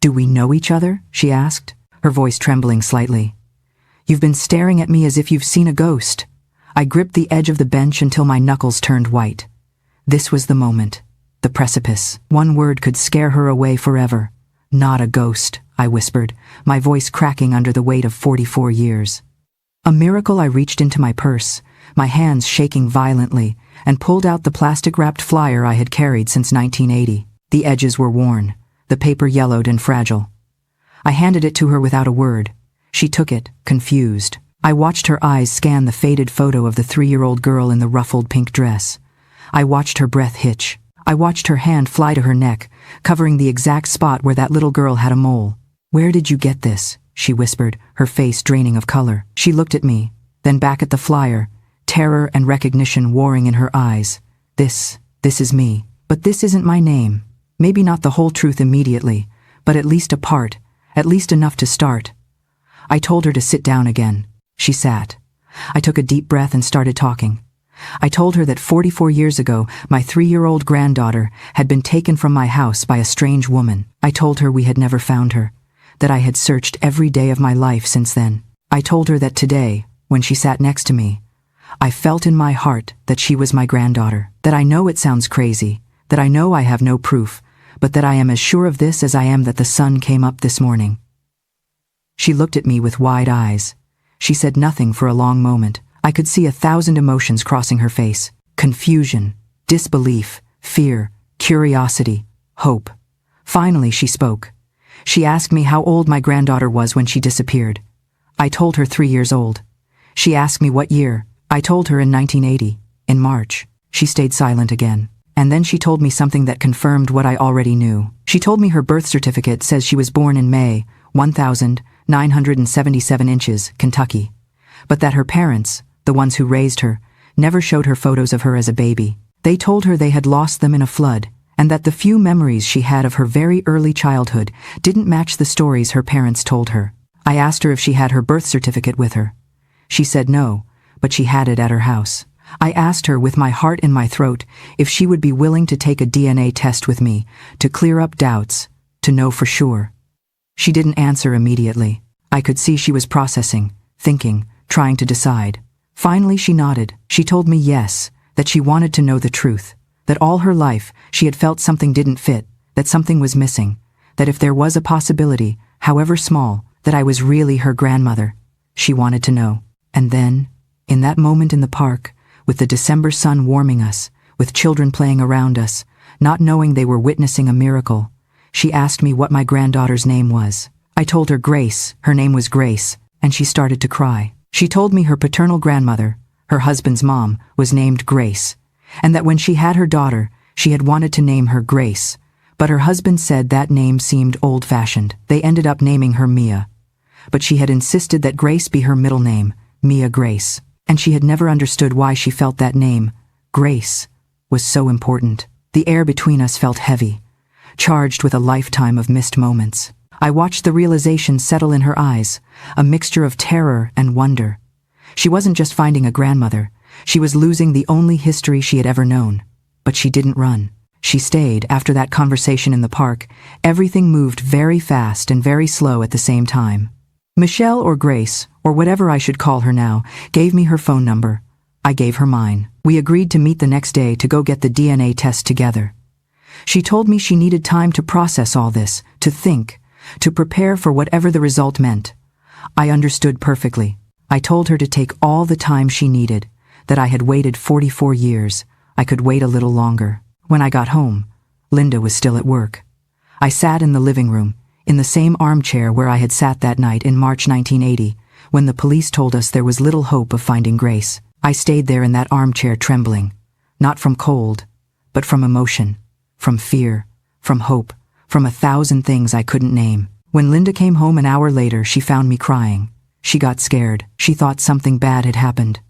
Do we know each other? She asked, her voice trembling slightly. You've been staring at me as if you've seen a ghost. I gripped the edge of the bench until my knuckles turned white. This was the moment, the precipice. One word could scare her away forever. Not a ghost, I whispered, my voice cracking under the weight of 44 years. A miracle. I reached into my purse, my hands shaking violently, and pulled out the plastic-wrapped flyer I had carried since 1980. The edges were worn, the paper yellowed and fragile. I handed it to her without a word. She took it, confused. I watched her eyes scan the faded photo of the 3-year-old girl in the ruffled pink dress. I watched her breath hitch. I watched her hand fly to her neck, covering the exact spot where that little girl had a mole. Where did you get this? She whispered, her face draining of color. She looked at me, then back at the flyer, terror and recognition warring in her eyes. This is me. But this isn't my name. Maybe not the whole truth immediately, but at least a part, at least enough to start. I told her to sit down again. She sat. I took a deep breath and started talking. I told her that 44 years ago, my 3-year-old granddaughter had been taken from my house by a strange woman. I told her we had never found her, that I had searched every day of my life since then. I told her that today, when she sat next to me, I felt in my heart that she was my granddaughter. That I know it sounds crazy, that I know I have no proof, but that I am as sure of this as I am that the sun came up this morning." She looked at me with wide eyes. She said nothing for a long moment. I could see 1,000 emotions crossing her face: confusion, disbelief, fear, curiosity, hope. Finally, she spoke. She asked me how old my granddaughter was when she disappeared. I told her 3 years old. She asked me what year. I told her in 1980, in March. She stayed silent again. And then she told me something that confirmed what I already knew. She told me her birth certificate says she was born in May, 1977 inches, Kentucky. But that her parents, the ones who raised her, never showed her photos of her as a baby. They told her they had lost them in a flood, and that the few memories she had of her very early childhood didn't match the stories her parents told her. I asked her if she had her birth certificate with her. She said no, but she had it at her house. I asked her with my heart in my throat if she would be willing to take a DNA test with me, to clear up doubts, to know for sure. She didn't answer immediately. I could see she was processing, thinking, trying to decide. Finally she nodded. She told me yes, that she wanted to know the truth, that all her life she had felt something didn't fit, that something was missing, that if there was a possibility, however small, that I was really her grandmother. She wanted to know. And then, in that moment in the park, with the December sun warming us, with children playing around us, not knowing they were witnessing a miracle, she asked me what my granddaughter's name was. I told her Grace, her name was Grace, and she started to cry. She told me her paternal grandmother, her husband's mom, was named Grace, and that when she had her daughter, she had wanted to name her Grace, but her husband said that name seemed old-fashioned. They ended up naming her Mia. But she had insisted that Grace be her middle name, Mia Grace. And she had never understood why she felt that name, Grace, was so important. The air between us felt heavy, charged with a lifetime of missed moments. I watched the realization settle in her eyes, a mixture of terror and wonder. She wasn't just finding a grandmother, she was losing the only history she had ever known. But she didn't run. She stayed. After that conversation in the park, everything moved very fast and very slow at the same time. Michelle or Grace, or whatever I should call her now, gave me her phone number. I gave her mine. We agreed to meet the next day to go get the DNA test together. She told me she needed time to process all this, to think, to prepare for whatever the result meant. I understood perfectly. I told her to take all the time she needed, that I had waited 44 years. I could wait a little longer. When I got home, Linda was still at work. I sat in the living room, in the same armchair where I had sat that night in March 1980, when the police told us there was little hope of finding Grace. I stayed there in that armchair trembling, not from cold, but from emotion, from fear, from hope, from 1,000 things I couldn't name. When Linda came home an hour later, she found me crying. She got scared. She thought something bad had happened.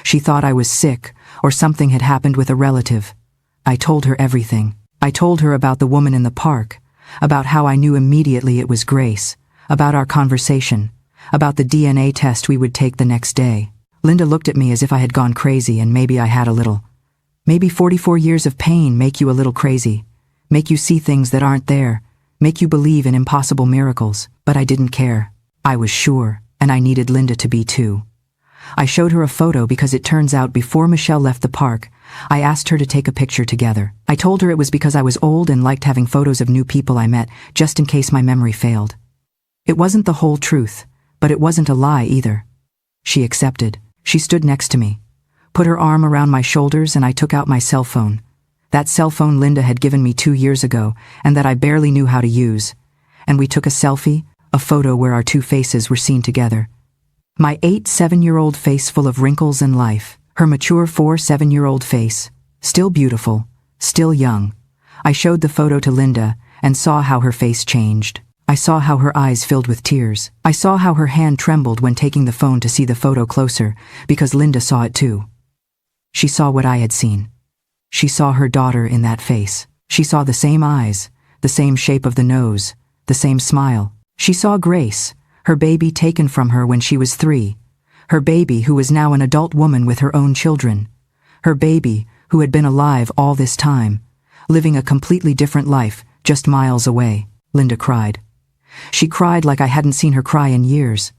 She thought I was sick, or something had happened with a relative. I told her everything. I told her about the woman in the park, about how I knew immediately it was Grace, about our conversation, about the DNA test we would take the next day. Linda looked at me as if I had gone crazy, and maybe I had a little. Maybe 44 years of pain make you a little crazy, make you see things that aren't there, make you believe in impossible miracles. But I didn't care. I was sure, and I needed Linda to be too. I showed her a photo because it turns out before Michelle left the park, I asked her to take a picture together. I told her it was because I was old and liked having photos of new people I met, just in case my memory failed. It wasn't the whole truth, but it wasn't a lie either. She accepted. She stood next to me, put her arm around my shoulders, and I took out my cell phone. That cell phone Linda had given me 2 years ago, and that I barely knew how to use. And we took a selfie, a photo where our two faces were seen together. My 7-year-old face full of wrinkles and life, her mature 7-year-old face, still beautiful, still young. I showed the photo to Linda and saw how her face changed. I saw how her eyes filled with tears. I saw how her hand trembled when taking the phone to see the photo closer, because Linda saw it too. She saw what I had seen. She saw her daughter in that face. She saw the same eyes, the same shape of the nose, the same smile. She saw Grace, her baby taken from her when she was 3. Her baby who was now an adult woman with her own children. Her baby who had been alive all this time, living a completely different life just miles away. Linda cried. She cried like I hadn't seen her cry in years.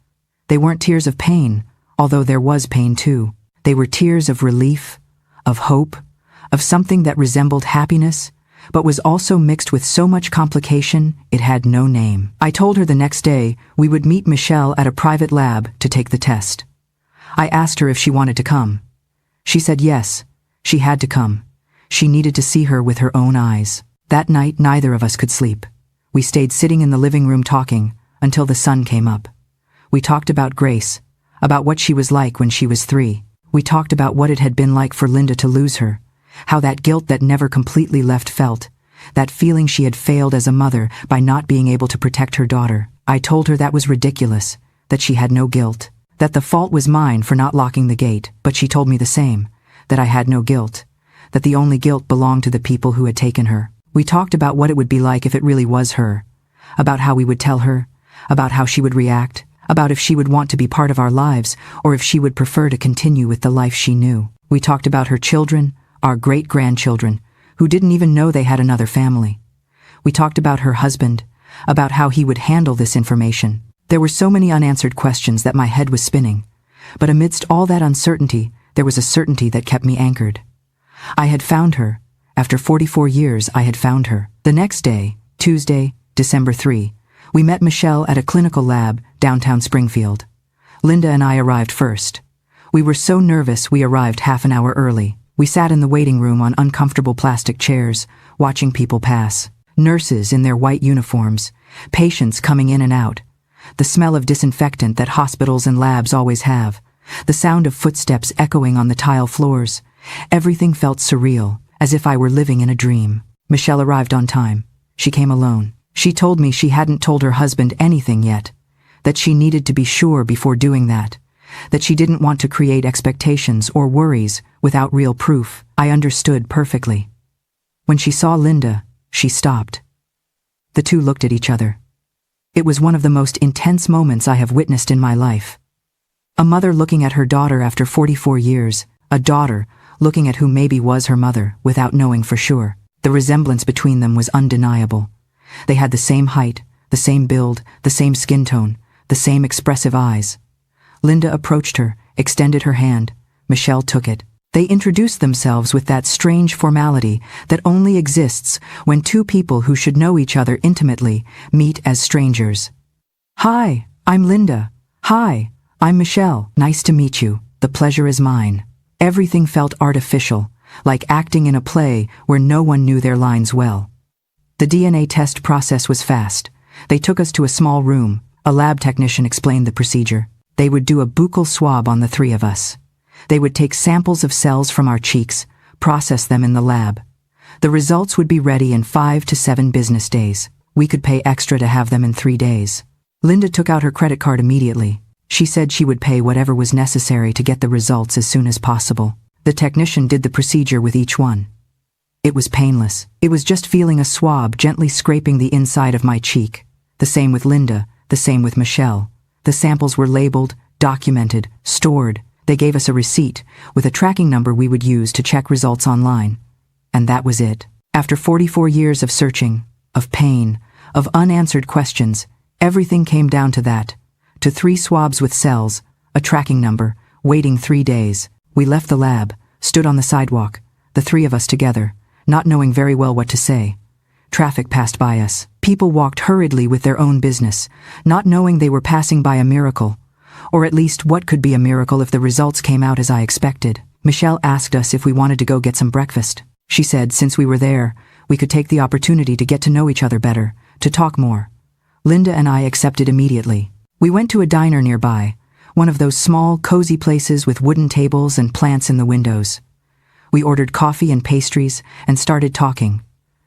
They weren't tears of pain, although there was pain too. They were tears of relief, of hope, of something that resembled happiness, but was also mixed with so much complication it had no name. I told her the next day we would meet Michelle at a private lab to take the test. I asked her if she wanted to come. She said yes, she had to come. She needed to see her with her own eyes. That night neither of us could sleep. We stayed sitting in the living room talking until the sun came up. We talked about Grace, about what she was like when she was 3. We talked about what it had been like for Linda to lose her, how that guilt that never completely left felt, that feeling she had failed as a mother by not being able to protect her daughter. I told her that was ridiculous, that she had no guilt, that the fault was mine for not locking the gate, but she told me the same, that I had no guilt, that the only guilt belonged to the people who had taken her. We talked about what it would be like if it really was her, about how we would tell her, about how she would react, about if she would want to be part of our lives or if she would prefer to continue with the life she knew. We talked about her children, our great-grandchildren, who didn't even know they had another family. We talked about her husband, about how he would handle this information. There were so many unanswered questions that my head was spinning, but amidst all that uncertainty, there was a certainty that kept me anchored. I had found her. After 44 years, I had found her. The next day, Tuesday, December 3, we met Michelle at a clinical lab downtown Springfield. Linda and I arrived first. We were so nervous we arrived half an hour early. We sat in the waiting room on uncomfortable plastic chairs, watching people pass. Nurses in their white uniforms, patients coming in and out, the smell of disinfectant that hospitals and labs always have, the sound of footsteps echoing on the tile floors. Everything felt surreal, as if I were living in a dream. Michelle arrived on time. She came alone. She told me she hadn't told her husband anything yet, that she needed to be sure before doing that she didn't want to create expectations or worries without real proof. I understood perfectly. When she saw Linda, she stopped. The two looked at each other. It was one of the most intense moments I have witnessed in my life. A mother looking at her daughter after 44 years, a daughter looking at who maybe was her mother without knowing for sure. The resemblance between them was undeniable. They had the same height, the same build, the same skin tone, the same expressive eyes. Linda approached her, extended her hand. Michelle took it. They introduced themselves with that strange formality that only exists when two people who should know each other intimately meet as strangers. "Hi, I'm Linda. Hi, I'm Michelle. Nice to meet you. The pleasure is mine." Everything felt artificial, like acting in a play where no one knew their lines well. The DNA test process was fast. They took us to a small room. A lab technician explained the procedure. They would do a buccal swab on the 3 of us. They would take samples of cells from our cheeks, process them in the lab. The results would be ready in 5 to 7 business days. We could pay extra to have them in 3 days. Linda took out her credit card immediately. She said she would pay whatever was necessary to get the results as soon as possible. The technician did the procedure with each one. It was painless. It was just feeling a swab gently scraping the inside of my cheek. The same with Linda, the same with Michelle. The samples were labeled, documented, stored. They gave us a receipt with a tracking number we would use to check results online. And that was it. After 44 years of searching, of pain, of unanswered questions, everything came down to that. To 3 swabs with cells, a tracking number, waiting 3 days. We left the lab, stood on the sidewalk, the 3 of us together, not knowing very well what to say. Traffic passed by us. People walked hurriedly with their own business, not knowing they were passing by a miracle, or at least what could be a miracle if the results came out as I expected. Michelle asked us if we wanted to go get some breakfast. She said since we were there, we could take the opportunity to get to know each other better, to talk more. Linda and I accepted immediately. We went to a diner nearby, one of those small, cozy places with wooden tables and plants in the windows. We ordered coffee and pastries and started talking.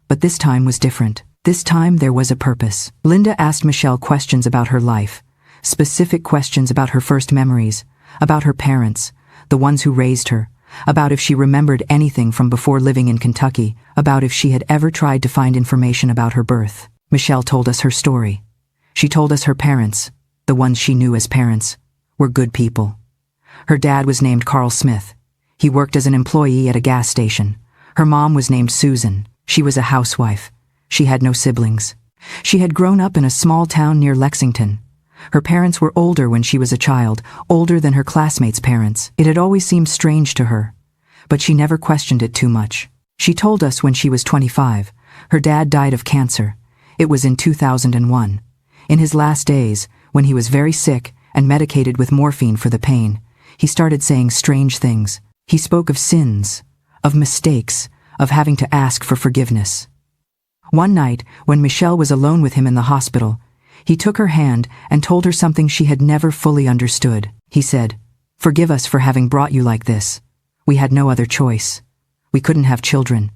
But this time was different. This time there was a purpose. Linda asked Michelle questions about her life, specific questions about her first memories, about her parents, the ones who raised her, about if she remembered anything from before living in Kentucky, about if she had ever tried to find information about her birth. Michelle told us her story. She told us her parents, the ones she knew as parents, were good people. Her dad was named Carl Smith. He worked as an employee at a gas station. Her mom was named Susan. She was a housewife. She had no siblings. She had grown up in a small town near Lexington. Her parents were older when she was a child, older than her classmates' parents. It had always seemed strange to her, but she never questioned it too much. She told us when she was 25, Her dad died of cancer. It was in 2001. In his last days, when he was very sick and medicated with morphine for the pain, he started saying strange things. He spoke of sins, of mistakes, of having to ask for forgiveness. One night, when Michelle was alone with him in the hospital, he took her hand and told her something she had never fully understood. He said, "Forgive us for having brought you like this. We had no other choice. We couldn't have children.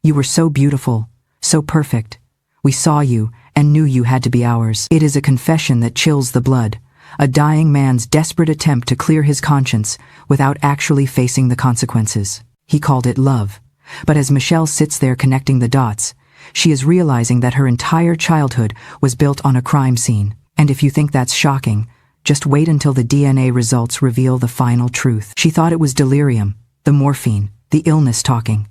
You were so beautiful, so perfect. We saw you and knew you had to be ours." It is a confession that chills the blood, a dying man's desperate attempt to clear his conscience without actually facing the consequences. He called it love. But as Michelle sits there connecting the dots, she is realizing that her entire childhood was built on a crime scene. And if you think that's shocking, just wait until the DNA results reveal the final truth. She thought it was delirium, the morphine, the illness talking.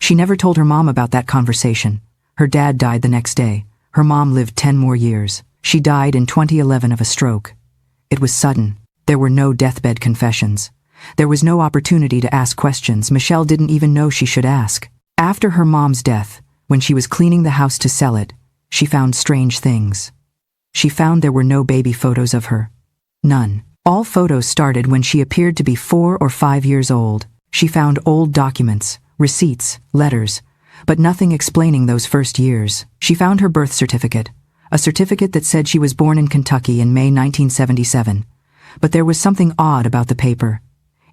She never told her mom about that conversation. Her dad died the next day. Her mom lived 10 more years. She died in 2011 of a stroke. It was sudden. There were no deathbed confessions. There was no opportunity to ask questions Michelle didn't even know she should ask. After her mom's death, when she was cleaning the house to sell it, she found strange things. She found there were no baby photos of her. None. All photos started when she appeared to be 4 or 5 years old. She found old documents, receipts, letters, but nothing explaining those first years. She found her birth certificate, a certificate that said she was born in Kentucky in May 1977. But there was something odd about the paper.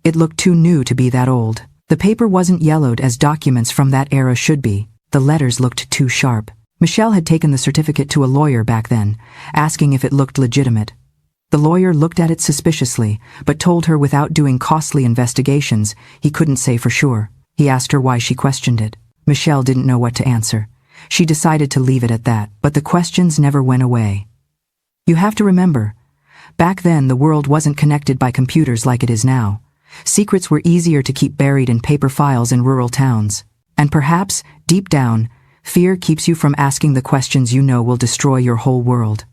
It looked too new to be that old. The paper wasn't yellowed as documents from that era should be. The letters looked too sharp. Michelle had taken the certificate to a lawyer back then, asking if it looked legitimate. The lawyer looked at it suspiciously, but told her without doing costly investigations, he couldn't say for sure. He asked her why she questioned it. Michelle didn't know what to answer. She decided to leave it at that, but the questions never went away. You have to remember, back then the world wasn't connected by computers like it is now. Secrets were easier to keep buried in paper files in rural towns. And perhaps, deep down, fear keeps you from asking the questions you know will destroy your whole world.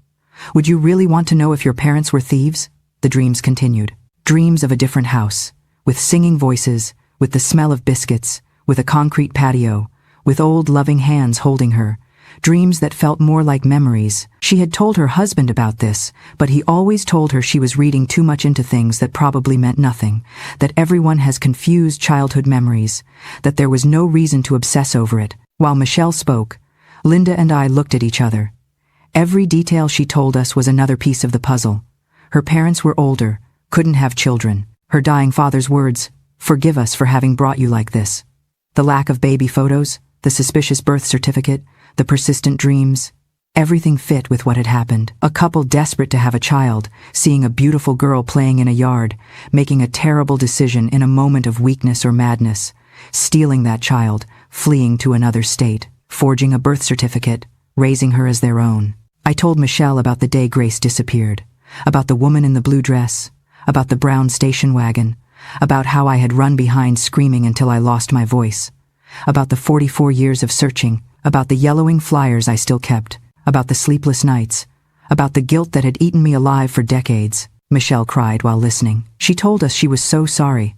Would you really want to know if your parents were thieves? The dreams continued. Dreams of a different house, with singing voices, with the smell of biscuits, with a concrete patio, with old loving hands holding her. Dreams that felt more like memories. She had told her husband about this, but he always told her she was reading too much into things that probably meant nothing, that everyone has confused childhood memories, that there was no reason to obsess over it. While Michelle spoke, Linda and I looked at each other. Every detail she told us was another piece of the puzzle. Her parents were older, couldn't have children. Her dying father's words, "Forgive us for having brought you like this." The lack of baby photos, the suspicious birth certificate, the persistent dreams. Everything fit with what had happened. A couple desperate to have a child, seeing a beautiful girl playing in a yard, making a terrible decision in a moment of weakness or madness, stealing that child, fleeing to another state, forging a birth certificate, raising her as their own. I told Michelle about the day Grace disappeared, about the woman in the blue dress, about the brown station wagon, about how I had run behind screaming until I lost my voice, about the 44 years of searching, about the yellowing flyers I still kept, about the sleepless nights, about the guilt that had eaten me alive for decades. Michelle cried while listening. She told us she was so sorry,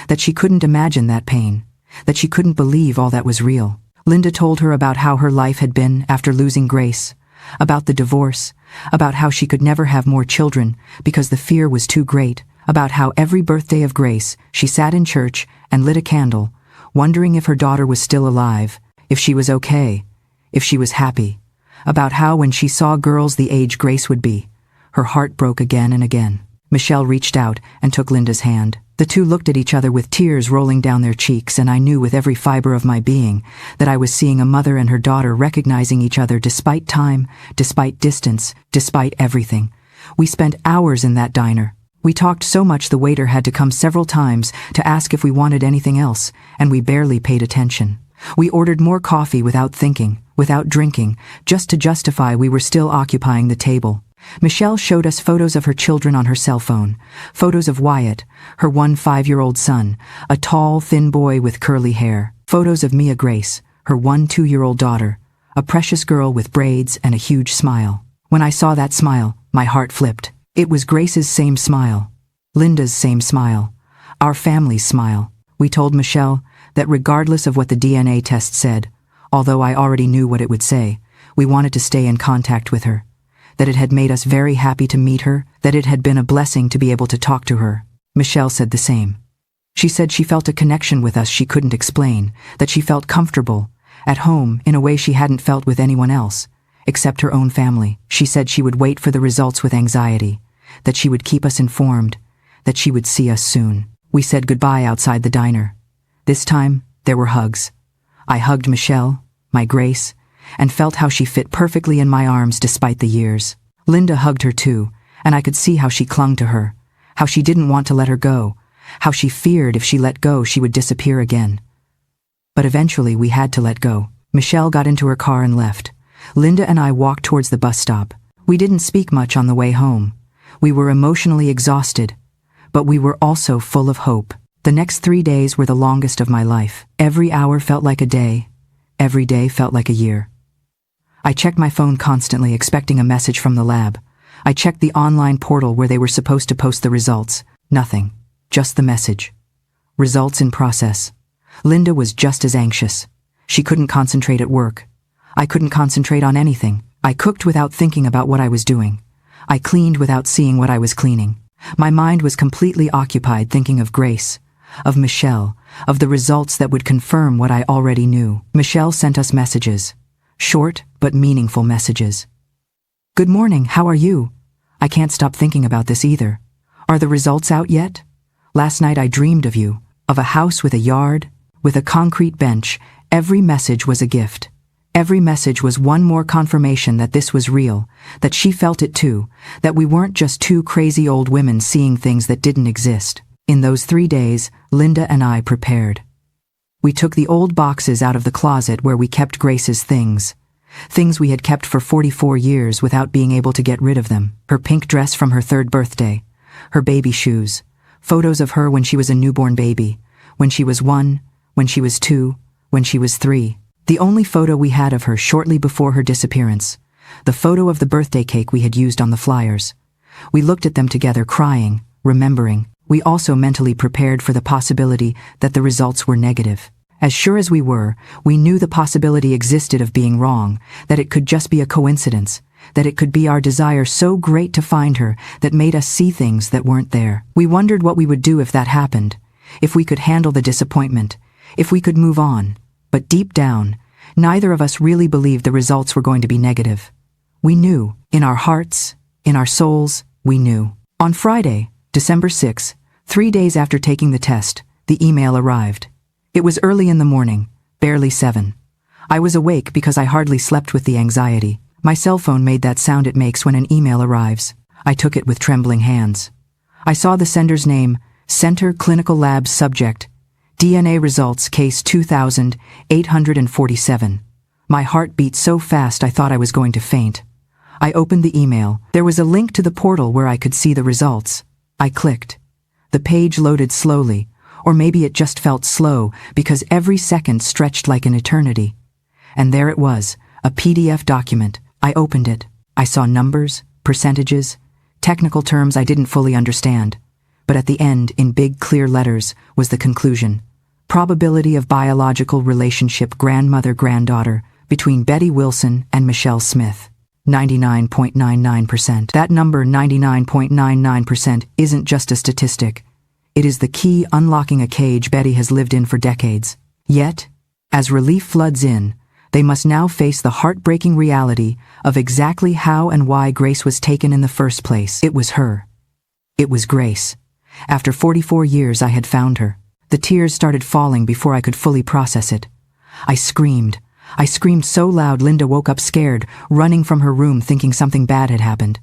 that she couldn't imagine that pain, that she couldn't believe all that was real. Linda told her about how her life had been after losing Grace, about the divorce, about how she could never have more children because the fear was too great, about how every birthday of Grace she sat in church and lit a candle, wondering if her daughter was still alive, if she was okay, if she was happy, about how when she saw girls the age Grace would be, her heart broke again and again. Michelle reached out and took Linda's hand. The two looked at each other with tears rolling down their cheeks, and I knew with every fiber of my being that I was seeing a mother and her daughter recognizing each other despite time, despite distance, despite everything. We spent hours in that diner. We talked so much the waiter had to come several times to ask if we wanted anything else, and we barely paid attention. We ordered more coffee without thinking, without drinking, just to justify we were still occupying the table. Michelle showed us photos of her children on her cell phone, photos of Wyatt, her 5-year-old son, a tall, thin boy with curly hair, photos of Mia Grace, her 2-year-old daughter, a precious girl with braids and a huge smile. When I saw that smile, my heart flipped. It was Grace's same smile, Linda's same smile, our family's smile. We told Michelle that regardless of what the DNA test said, Although I already knew what it would say, we wanted to stay in contact with her. That it had made us very happy to meet her, that it had been a blessing to be able to talk to her. Michelle said the same. She said she felt a connection with us she couldn't explain, that she felt comfortable, at home in a way she hadn't felt with anyone else, except her own family. She said she would wait for the results with anxiety, that she would keep us informed, that she would see us soon. We said goodbye outside the diner. This time, there were hugs. I hugged Michelle, my Grace, and felt how she fit perfectly in my arms despite the years. Linda hugged her too, and I could see how she clung to her, how she didn't want to let her go, how she feared if she let go she would disappear again. But eventually we had to let go. Michelle got into her car and left. Linda and I walked towards the bus stop. We didn't speak much on the way home. We were emotionally exhausted, but we were also full of hope. The next 3 days were the longest of my life. Every hour felt like a day. Every day felt like a year. I checked my phone constantly, expecting a message from the lab. I checked the online portal where they were supposed to post the results. Nothing. Just the message. Results in process. Linda was just as anxious. She couldn't concentrate at work. I couldn't concentrate on anything. I cooked without thinking about what I was doing. I cleaned without seeing what I was cleaning. My mind was completely occupied thinking of Grace, of Michelle, of the results that would confirm what I already knew. Michelle sent us messages. Short but meaningful messages. Good morning, how are you? I can't stop thinking about this either. Are the results out yet? Last night I dreamed of you, of a house with a yard, with a concrete bench. Every message was a gift. Every message was one more confirmation that this was real, that she felt it too, that we weren't just two crazy old women seeing things that didn't exist. In those 3 days, Linda and I prepared. We took the old boxes out of the closet where we kept Grace's things. Things we had kept for 44 years without being able to get rid of them. Her pink dress from her 3rd birthday, her baby shoes, photos of her when she was a newborn baby, when she was 1, when she was 2, when she was 3. The only photo we had of her shortly before her disappearance, the photo of the birthday cake we had used on the flyers. We looked at them together, crying, remembering. We also mentally prepared for the possibility that the results were negative. As sure as we were, we knew the possibility existed of being wrong, that it could just be a coincidence, that it could be our desire so great to find her that made us see things that weren't there. We wondered what we would do if that happened, if we could handle the disappointment, if we could move on. But deep down, neither of us really believed the results were going to be negative. We knew, in our hearts, in our souls, we knew. On Friday, December 6, 3 days after taking the test, the email arrived. It was early in the morning, barely 7. I was awake because I hardly slept with the anxiety. My cell phone made that sound it makes when an email arrives. I took it with trembling hands. I saw the sender's name, Center Clinical Labs Subject, DNA Results Case 2847. My heart beat so fast I thought I was going to faint. I opened the email. There was a link to the portal where I could see the results. I clicked. The page loaded slowly, or maybe it just felt slow because every second stretched like an eternity. And there it was, a PDF document. I opened it. I saw numbers, percentages, technical terms I didn't fully understand. But at the end, in big clear letters, was the conclusion. Probability of biological relationship grandmother-granddaughter between Betty Wilson and Michelle Smith. 99.99%. That number, 99.99%, isn't just a statistic. It is the key unlocking a cage Betty has lived in for decades. Yet, as relief floods in, they must now face the heartbreaking reality of exactly how and why Grace was taken in the first place. It was her. It was Grace. After 44 years, I had found her. The tears started falling before I could fully process it. I screamed. I screamed so loud Linda woke up scared, running from her room thinking something bad had happened.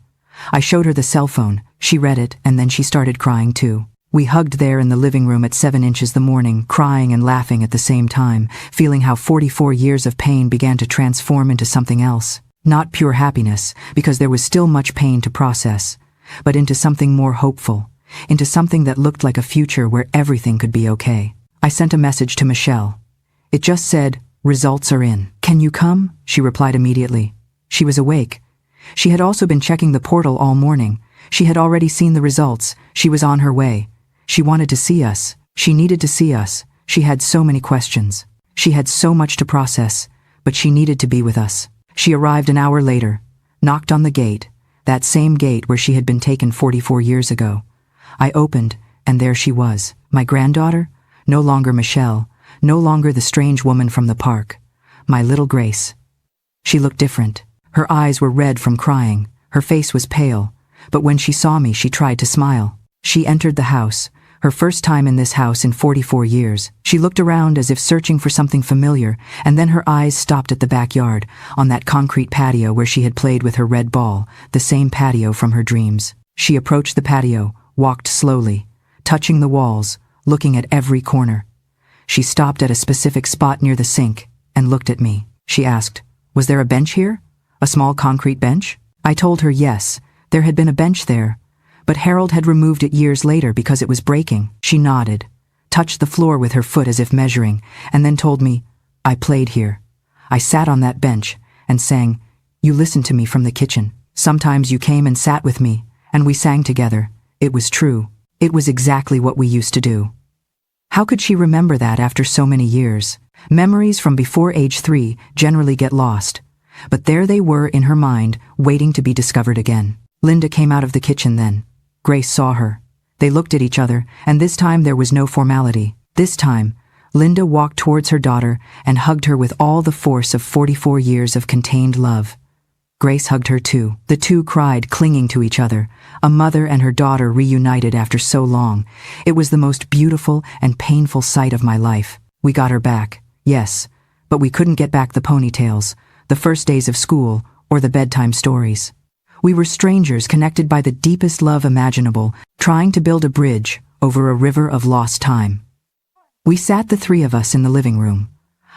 I showed her the cell phone. She read it, and then she started crying too. We hugged there in the living room at 7 inches the morning, crying and laughing at the same time, feeling how 44 years of pain began to transform into something else. Not pure happiness, because there was still much pain to process, but into something more hopeful, into something that looked like a future where everything could be okay. I sent a message to Michelle. It just said, "Results are in. Can you come?" She replied immediately. She was awake. She had also been checking the portal all morning. She had already seen the results. She was on her way. She wanted to see us. She needed to see us. She had so many questions. She had so much to process, but she needed to be with us. She arrived an hour later, knocked on the gate, that same gate where she had been taken 44 years ago. I opened, and there she was, my granddaughter, no longer Michelle, no longer the strange woman from the park, my little Grace. She looked different. Her eyes were red from crying, her face was pale, but when she saw me she tried to smile. She entered the house, her first time in this house in 44 years. She looked around as if searching for something familiar, and then her eyes stopped at the backyard, on that concrete patio where she had played with her red ball, the same patio from her dreams. She approached the patio, walked slowly, touching the walls, looking at every corner. She stopped at a specific spot near the sink, and looked at me. She asked, "Was there a bench here? A small concrete bench?" I told her yes, there had been a bench there, but Harold had removed it years later because it was breaking. She nodded, touched the floor with her foot as if measuring, and then told me, "I played here. I sat on that bench and sang, 'You listened to me from the kitchen. Sometimes you came and sat with me, and we sang together. It was true. It was exactly what we used to do.'" How could she remember that after so many years? Memories from before age 3 generally get lost, but there they were in her mind, waiting to be discovered again. Linda came out of the kitchen then. Grace saw her. They looked at each other, and this time there was no formality. This time, Linda walked towards her daughter and hugged her with all the force of 44 years of contained love. Grace hugged her too. The two cried, clinging to each other, a mother and her daughter reunited after so long. It was the most beautiful and painful sight of my life. We got her back, yes, but we couldn't get back the ponytails, the first days of school, or the bedtime stories. We were strangers connected by the deepest love imaginable, trying to build a bridge over a river of lost time. We sat the three of us in the living room.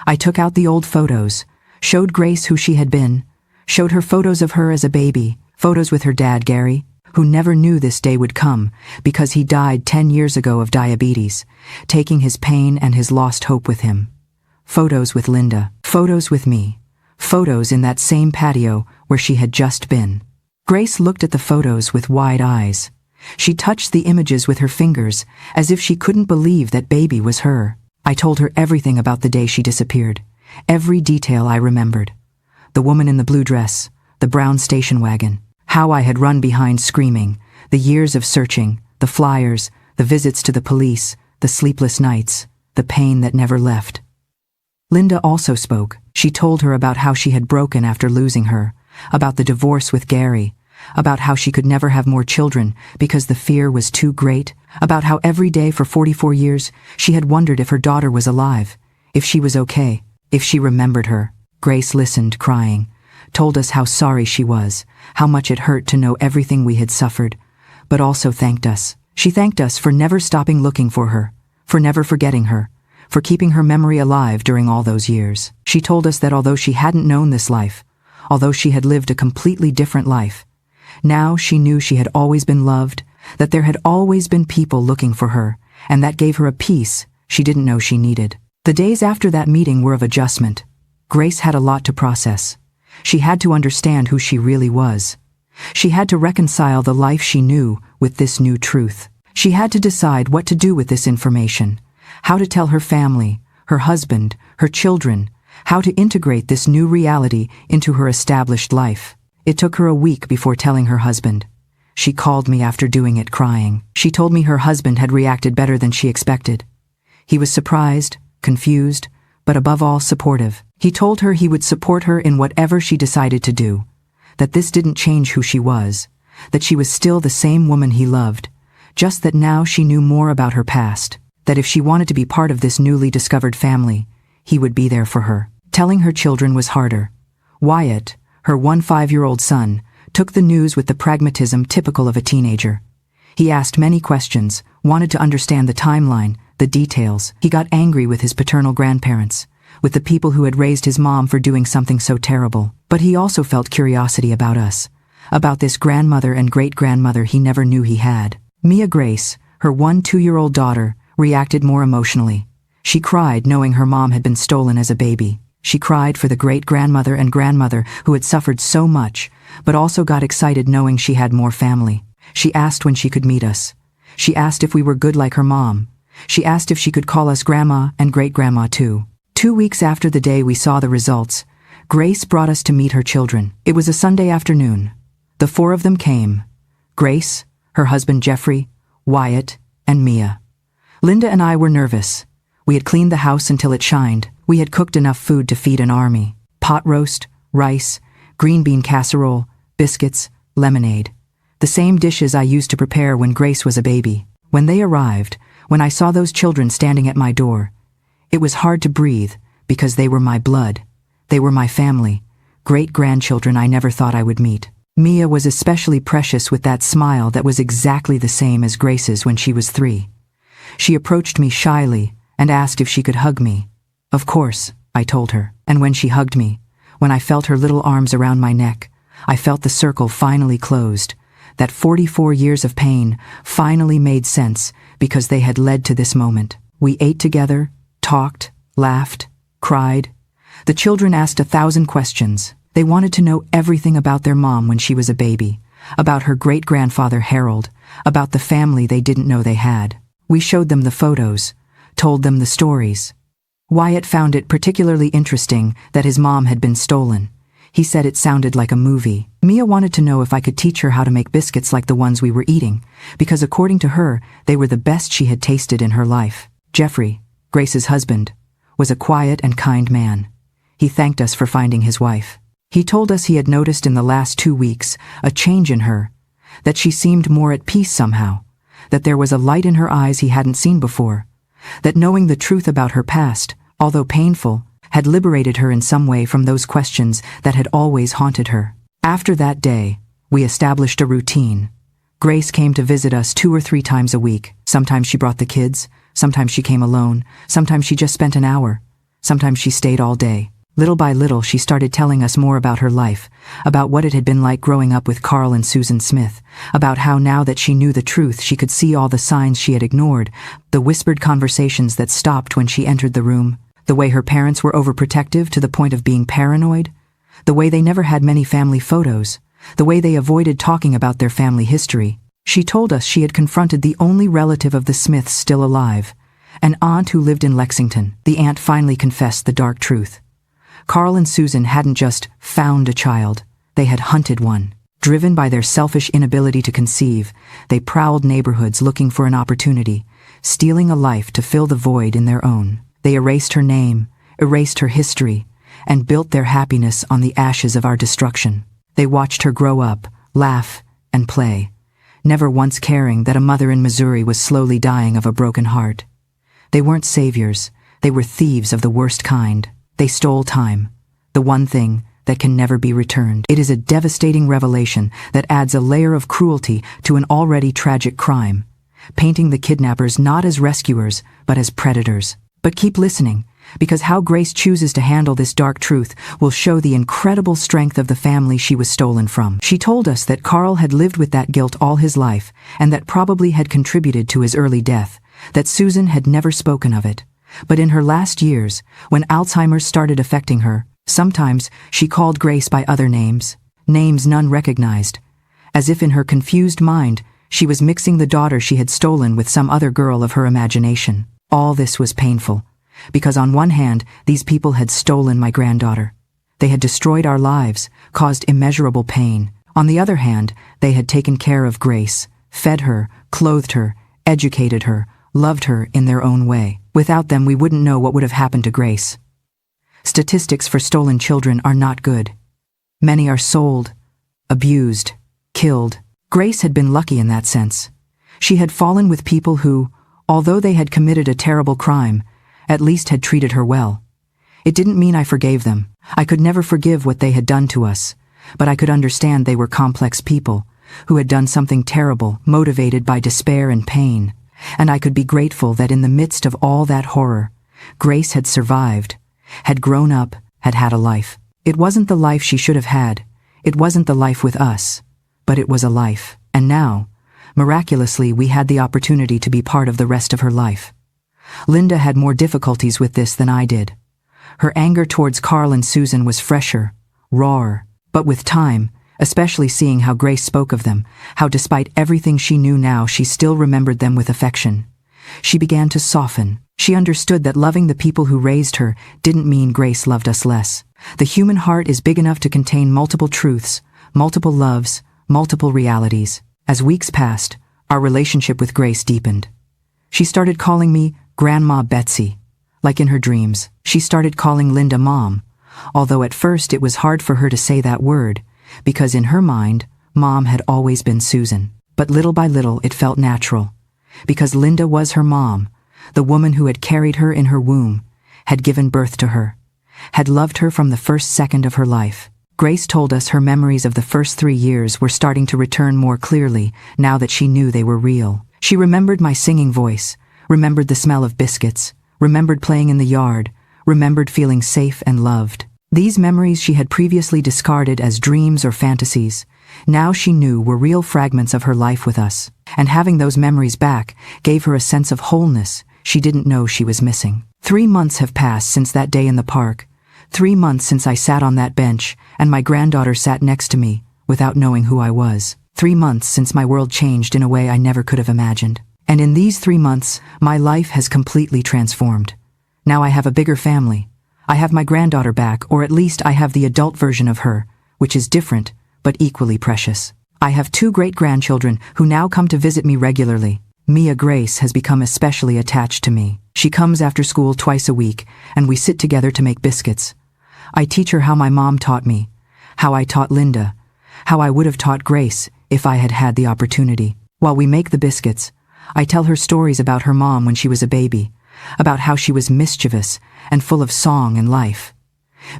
I took out the old photos, showed Grace who she had been, showed her photos of her as a baby, photos with her dad, Gary, who never knew this day would come because he died 10 years ago of diabetes, taking his pain and his lost hope with him. Photos with Linda, photos with me, photos in that same patio where she had just been. Grace looked at the photos with wide eyes. She touched the images with her fingers, as if she couldn't believe that baby was her. I told her everything about the day she disappeared, every detail I remembered. The woman in the blue dress, the brown station wagon, how I had run behind screaming, the years of searching, the flyers, the visits to the police, the sleepless nights, the pain that never left. Linda also spoke. She told her about how she had broken after losing her, about the divorce with Gary, about how she could never have more children because the fear was too great, about how every day for 44 years she had wondered if her daughter was alive, if she was okay, if she remembered her. Grace listened, crying, told us how sorry she was, how much it hurt to know everything we had suffered, but also thanked us. She thanked us for never stopping looking for her, for never forgetting her, for keeping her memory alive during all those years. She told us that although she hadn't known this life, although she had lived a completely different life, now she knew she had always been loved, that there had always been people looking for her, and that gave her a peace she didn't know she needed. The days after that meeting were of adjustment. Grace had a lot to process. She had to understand who she really was. She had to reconcile the life she knew with this new truth. She had to decide what to do with this information, how to tell her family, her husband, her children, how to integrate this new reality into her established life. It took her a week before telling her husband. She called me after doing it, crying. She told me her husband had reacted better than she expected. He was surprised, confused, but above all supportive. He told her he would support her in whatever she decided to do, that this didn't change who she was, that she was still the same woman he loved, just that now she knew more about her past, that if she wanted to be part of this newly discovered family, he would be there for her. Telling her children was harder. Wyatt, her 5-year-old son, took the news with the pragmatism typical of a teenager. He asked many questions, wanted to understand the timeline, the details. He got angry with his paternal grandparents, with the people who had raised his mom for doing something so terrible. But he also felt curiosity about us, about this grandmother and great-grandmother he never knew he had. Mia Grace, her 2-year-old daughter, reacted more emotionally. She cried knowing her mom had been stolen as a baby. She cried for the great-grandmother and grandmother who had suffered so much, but also got excited knowing she had more family. She asked when she could meet us. She asked if we were good like her mom. She asked if she could call us grandma and great-grandma too. 2 weeks after the day we saw the results, Grace brought us to meet her children. It was a Sunday afternoon. The four of them came: Grace, her husband Jeffrey, Wyatt, and Mia. Linda and I were nervous. We had cleaned the house until it shined. We had cooked enough food to feed an army: pot roast, rice, green bean casserole, biscuits, lemonade. The same dishes I used to prepare when Grace was a baby. When they arrived, when I saw those children standing at my door, it was hard to breathe because they were my blood. They were my family, great-grandchildren I never thought I would meet. Mia was especially precious with that smile that was exactly the same as Grace's when she was 3. She approached me shyly and asked if she could hug me. Of course, I told her. And when she hugged me, when I felt her little arms around my neck, I felt the circle finally closed. That 44 years of pain finally made sense because they had led to this moment. We ate together, talked, laughed, cried. The children asked 1,000 questions. They wanted to know everything about their mom when she was a baby, about her great-grandfather Harold, about the family they didn't know they had. We showed them the photos, told them the stories. Wyatt found it particularly interesting that his mom had been stolen. He said it sounded like a movie. Mia wanted to know if I could teach her how to make biscuits like the ones we were eating, because according to her, they were the best she had tasted in her life. Jeffrey, Grace's husband, was a quiet and kind man. He thanked us for finding his wife. He told us he had noticed in the last 2 weeks a change in her, that she seemed more at peace somehow, that there was a light in her eyes he hadn't seen before, that knowing the truth about her past, although painful, had liberated her in some way from those questions that had always haunted her. After that day, we established a routine. Grace came to visit us 2 or 3 times a week. Sometimes she brought the kids, sometimes she came alone, sometimes she just spent an hour, sometimes she stayed all day. Little by little, she started telling us more about her life, about what it had been like growing up with Carl and Susan Smith, about how now that she knew the truth, she could see all the signs she had ignored, the whispered conversations that stopped when she entered the room, the way her parents were overprotective to the point of being paranoid, the way they never had many family photos, the way they avoided talking about their family history. She told us she had confronted the only relative of the Smiths still alive, an aunt who lived in Lexington. The aunt finally confessed the dark truth. Carl and Susan hadn't just found a child, they had hunted one. Driven by their selfish inability to conceive, they prowled neighborhoods looking for an opportunity, stealing a life to fill the void in their own. They erased her name, erased her history, and built their happiness on the ashes of our destruction. They watched her grow up, laugh, and play, never once caring that a mother in Missouri was slowly dying of a broken heart. They weren't saviors, they were thieves of the worst kind. They stole time, the one thing that can never be returned. It is a devastating revelation that adds a layer of cruelty to an already tragic crime, painting the kidnappers not as rescuers, but as predators. But keep listening, because how Grace chooses to handle this dark truth will show the incredible strength of the family she was stolen from. She told us that Carl had lived with that guilt all his life, and that probably had contributed to his early death, that Susan had never spoken of it. But in her last years, when Alzheimer's started affecting her, sometimes she called Grace by other names, names none recognized, as if in her confused mind she was mixing the daughter she had stolen with some other girl of her imagination. All this was painful, because on one hand, these people had stolen my granddaughter. They had destroyed our lives, caused immeasurable pain. On the other hand, they had taken care of Grace, fed her, clothed her, educated her, loved her in their own way. Without them, we wouldn't know what would have happened to Grace. Statistics for stolen children are not good. Many are sold, abused, killed. Grace had been lucky in that sense. She had fallen with people who, although they had committed a terrible crime, at least had treated her well. It didn't mean I forgave them. I could never forgive what they had done to us, but I could understand they were complex people who had done something terrible, motivated by despair and pain. And I could be grateful that in the midst of all that horror, Grace had survived, had grown up, had had a life. It wasn't the life she should have had. It wasn't the life with us, but it was a life. And now, miraculously, we had the opportunity to be part of the rest of her life. Linda had more difficulties with this than I did. Her anger towards Carl and Susan was fresher, rawer, but with time, especially seeing how Grace spoke of them, how despite everything she knew now, she still remembered them with affection. She began to soften. She understood that loving the people who raised her didn't mean Grace loved us less. The human heart is big enough to contain multiple truths, multiple loves, multiple realities. As weeks passed, our relationship with Grace deepened. She started calling me Grandma Betsy, like in her dreams. She started calling Linda Mom, although at first it was hard for her to say that word, because in her mind, Mom had always been Susan. But little by little it felt natural, because Linda was her mom, the woman who had carried her in her womb, had given birth to her, had loved her from the first second of her life. Grace told us her memories of the first 3 years were starting to return more clearly now that she knew they were real. She remembered my singing voice, remembered the smell of biscuits, remembered playing in the yard, remembered feeling safe and loved. These memories she had previously discarded as dreams or fantasies, now she knew were real fragments of her life with us, and having those memories back gave her a sense of wholeness she didn't know she was missing. 3 months have passed since that day in the park, 3 months since I sat on that bench and my granddaughter sat next to me without knowing who I was. 3 months since my world changed in a way I never could have imagined. And in these 3 months, my life has completely transformed. Now I have a bigger family. I have my granddaughter back, or at least I have the adult version of her, which is different, but equally precious. I have 2 great-grandchildren who now come to visit me regularly. Mia Grace has become especially attached to me. She comes after school twice a week, and we sit together to make biscuits. I teach her how my mom taught me, how I taught Linda, how I would have taught Grace if I had had the opportunity. While we make the biscuits, I tell her stories about her mom when she was a baby, about how she was mischievous and full of song and life.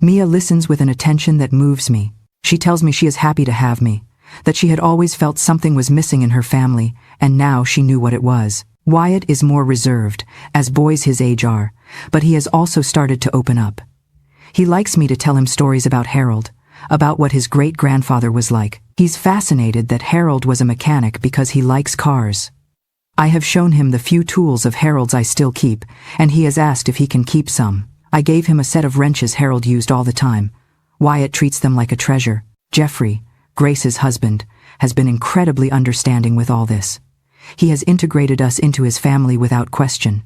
Mia listens with an attention that moves me. She tells me she is happy to have me, that she had always felt something was missing in her family, and now she knew what it was. Wyatt is more reserved, as boys his age are, but he has also started to open up. He likes me to tell him stories about Harold, about what his great-grandfather was like. He's fascinated that Harold was a mechanic because he likes cars. I have shown him the few tools of Harold's I still keep, and he has asked if he can keep some. I gave him a set of wrenches Harold used all the time. Wyatt treats them like a treasure. Jeffrey, Grace's husband, has been incredibly understanding with all this. He has integrated us into his family without question.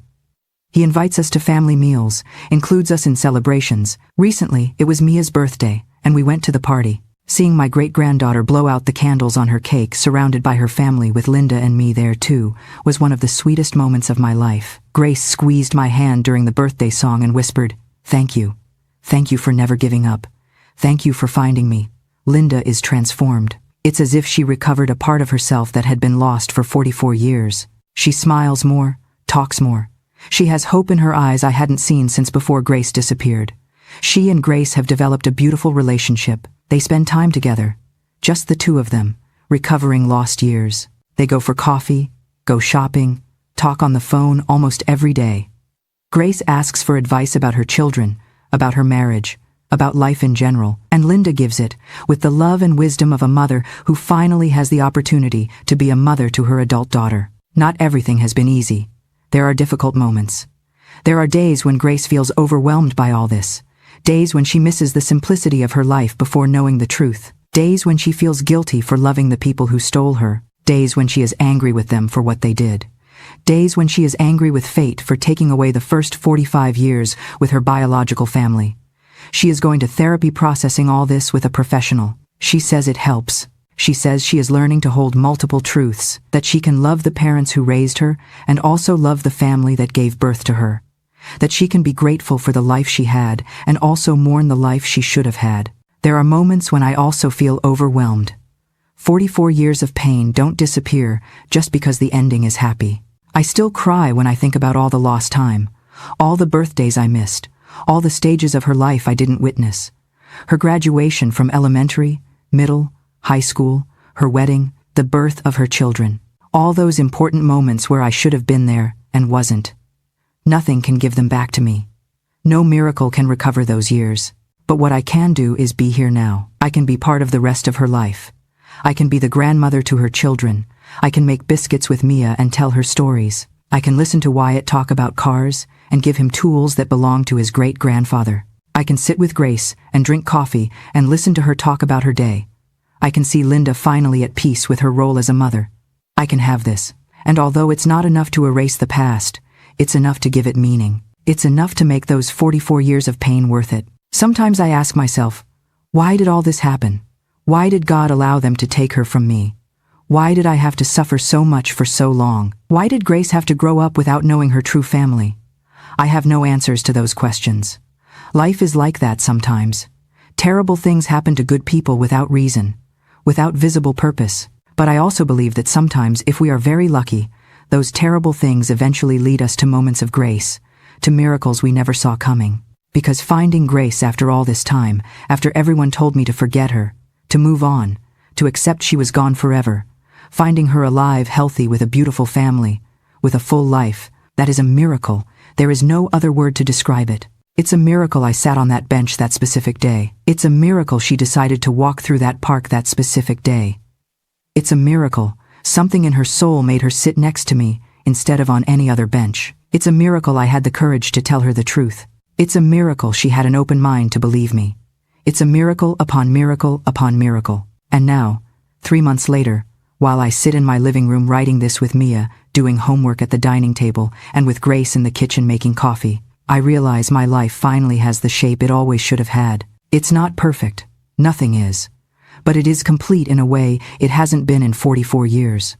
He invites us to family meals, includes us in celebrations. Recently, it was Mia's birthday, and we went to the party. Seeing my great-granddaughter blow out the candles on her cake surrounded by her family with Linda and me there too was one of the sweetest moments of my life. Grace squeezed my hand during the birthday song and whispered, "Thank you. Thank you for never giving up. Thank you for finding me." Linda is transformed. It's as if she recovered a part of herself that had been lost for 44 years. She smiles more, talks more. She has hope in her eyes I hadn't seen since before Grace disappeared. She and Grace have developed a beautiful relationship. They spend time together, just the 2 of them, recovering lost years. They go for coffee, go shopping, talk on the phone almost every day. Grace asks for advice about her children, about her marriage, about life in general, and Linda gives it, with the love and wisdom of a mother who finally has the opportunity to be a mother to her adult daughter. Not everything has been easy. There are difficult moments. There are days when Grace feels overwhelmed by all this. Days when she misses the simplicity of her life before knowing the truth. Days when she feels guilty for loving the people who stole her. Days when she is angry with them for what they did. Days when she is angry with fate for taking away the first 45 years with her biological family. She is going to therapy processing all this with a professional. She says it helps. She says she is learning to hold multiple truths, that she can love the parents who raised her and also love the family that gave birth to her. That she can be grateful for the life she had and also mourn the life she should have had. There are moments when I also feel overwhelmed. 44 years of pain don't disappear just because the ending is happy. I still cry when I think about all the lost time, all the birthdays I missed, all the stages of her life I didn't witness. Her graduation from elementary, middle, high school, her wedding, the birth of her children. All those important moments where I should have been there and wasn't. Nothing can give them back to me. No miracle can recover those years. But what I can do is be here now. I can be part of the rest of her life. I can be the grandmother to her children. I can make biscuits with Mia and tell her stories. I can listen to Wyatt talk about cars and give him tools that belong to his great-grandfather. I can sit with Grace and drink coffee and listen to her talk about her day. I can see Linda finally at peace with her role as a mother. I can have this. And although it's not enough to erase the past, it's enough to give it meaning. It's enough to make those 44 years of pain worth it. Sometimes I ask myself, why did all this happen? Why did God allow them to take her from me? Why did I have to suffer so much for so long? Why did Grace have to grow up without knowing her true family? I have no answers to those questions. Life is like that sometimes. Terrible things happen to good people without reason, without visible purpose. But I also believe that sometimes, if we are very lucky, those terrible things eventually lead us to moments of grace, to miracles we never saw coming. Because finding Grace after all this time, after everyone told me to forget her, to move on, to accept she was gone forever, finding her alive, healthy, with a beautiful family, with a full life, that is a miracle. There is no other word to describe it. It's a miracle I sat on that bench that specific day. It's a miracle she decided to walk through that park that specific day. It's a miracle. Something in her soul made her sit next to me instead of on any other bench. It's a miracle I had the courage to tell her the truth. It's a miracle she had an open mind to believe me. It's a miracle upon miracle upon miracle. And now, 3 months later, while I sit in my living room writing this with Mia, doing homework at the dining table, and with Grace in the kitchen making coffee, I realize my life finally has the shape it always should have had. It's not perfect. Nothing is. But it is complete in a way it hasn't been in 44 years.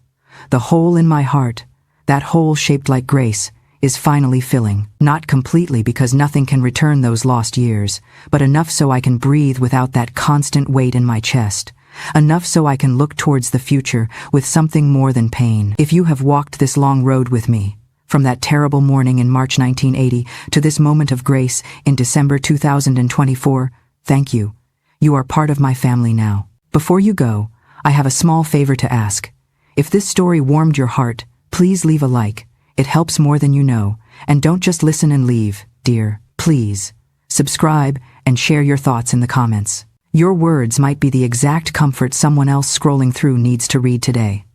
The hole in my heart, that hole shaped like Grace, is finally filling. Not completely, because nothing can return those lost years, but enough so I can breathe without that constant weight in my chest. Enough so I can look towards the future with something more than pain. If you have walked this long road with me, from that terrible morning in March 1980 to this moment of grace in December 2024, thank you. You are part of my family now. Before you go, I have a small favor to ask. If this story warmed your heart, please leave a like. It helps more than you know. And don't just listen and leave, dear. Please, subscribe and share your thoughts in the comments. Your words might be the exact comfort someone else scrolling through needs to read today.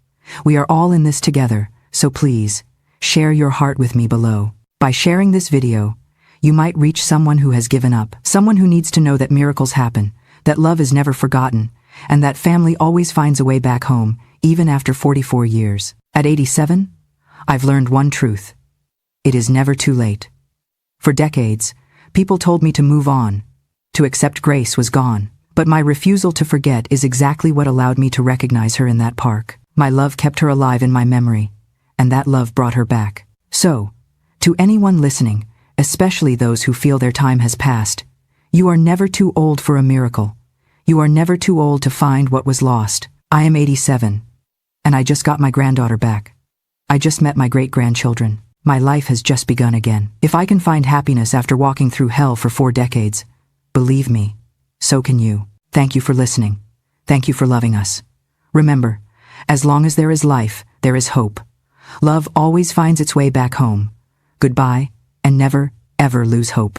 We are all in this together, so please, share your heart with me below. By sharing this video, you might reach someone who has given up, someone who needs to know that miracles happen, that love is never forgotten, and that family always finds a way back home, even after 44 years. At 87, I've learned one truth. It is never too late. For decades, people told me to move on, to accept Grace was gone. But my refusal to forget is exactly what allowed me to recognize her in that park. My love kept her alive in my memory, and that love brought her back. So, to anyone listening, especially those who feel their time has passed, you are never too old for a miracle. You are never too old to find what was lost. I am 87, and I just got my granddaughter back. I just met my great-grandchildren. My life has just begun again. If I can find happiness after walking through hell for 4 decades, believe me, so can you. Thank you for listening. Thank you for loving us. Remember, as long as there is life, there is hope. Love always finds its way back home. Goodbye, and never, ever lose hope.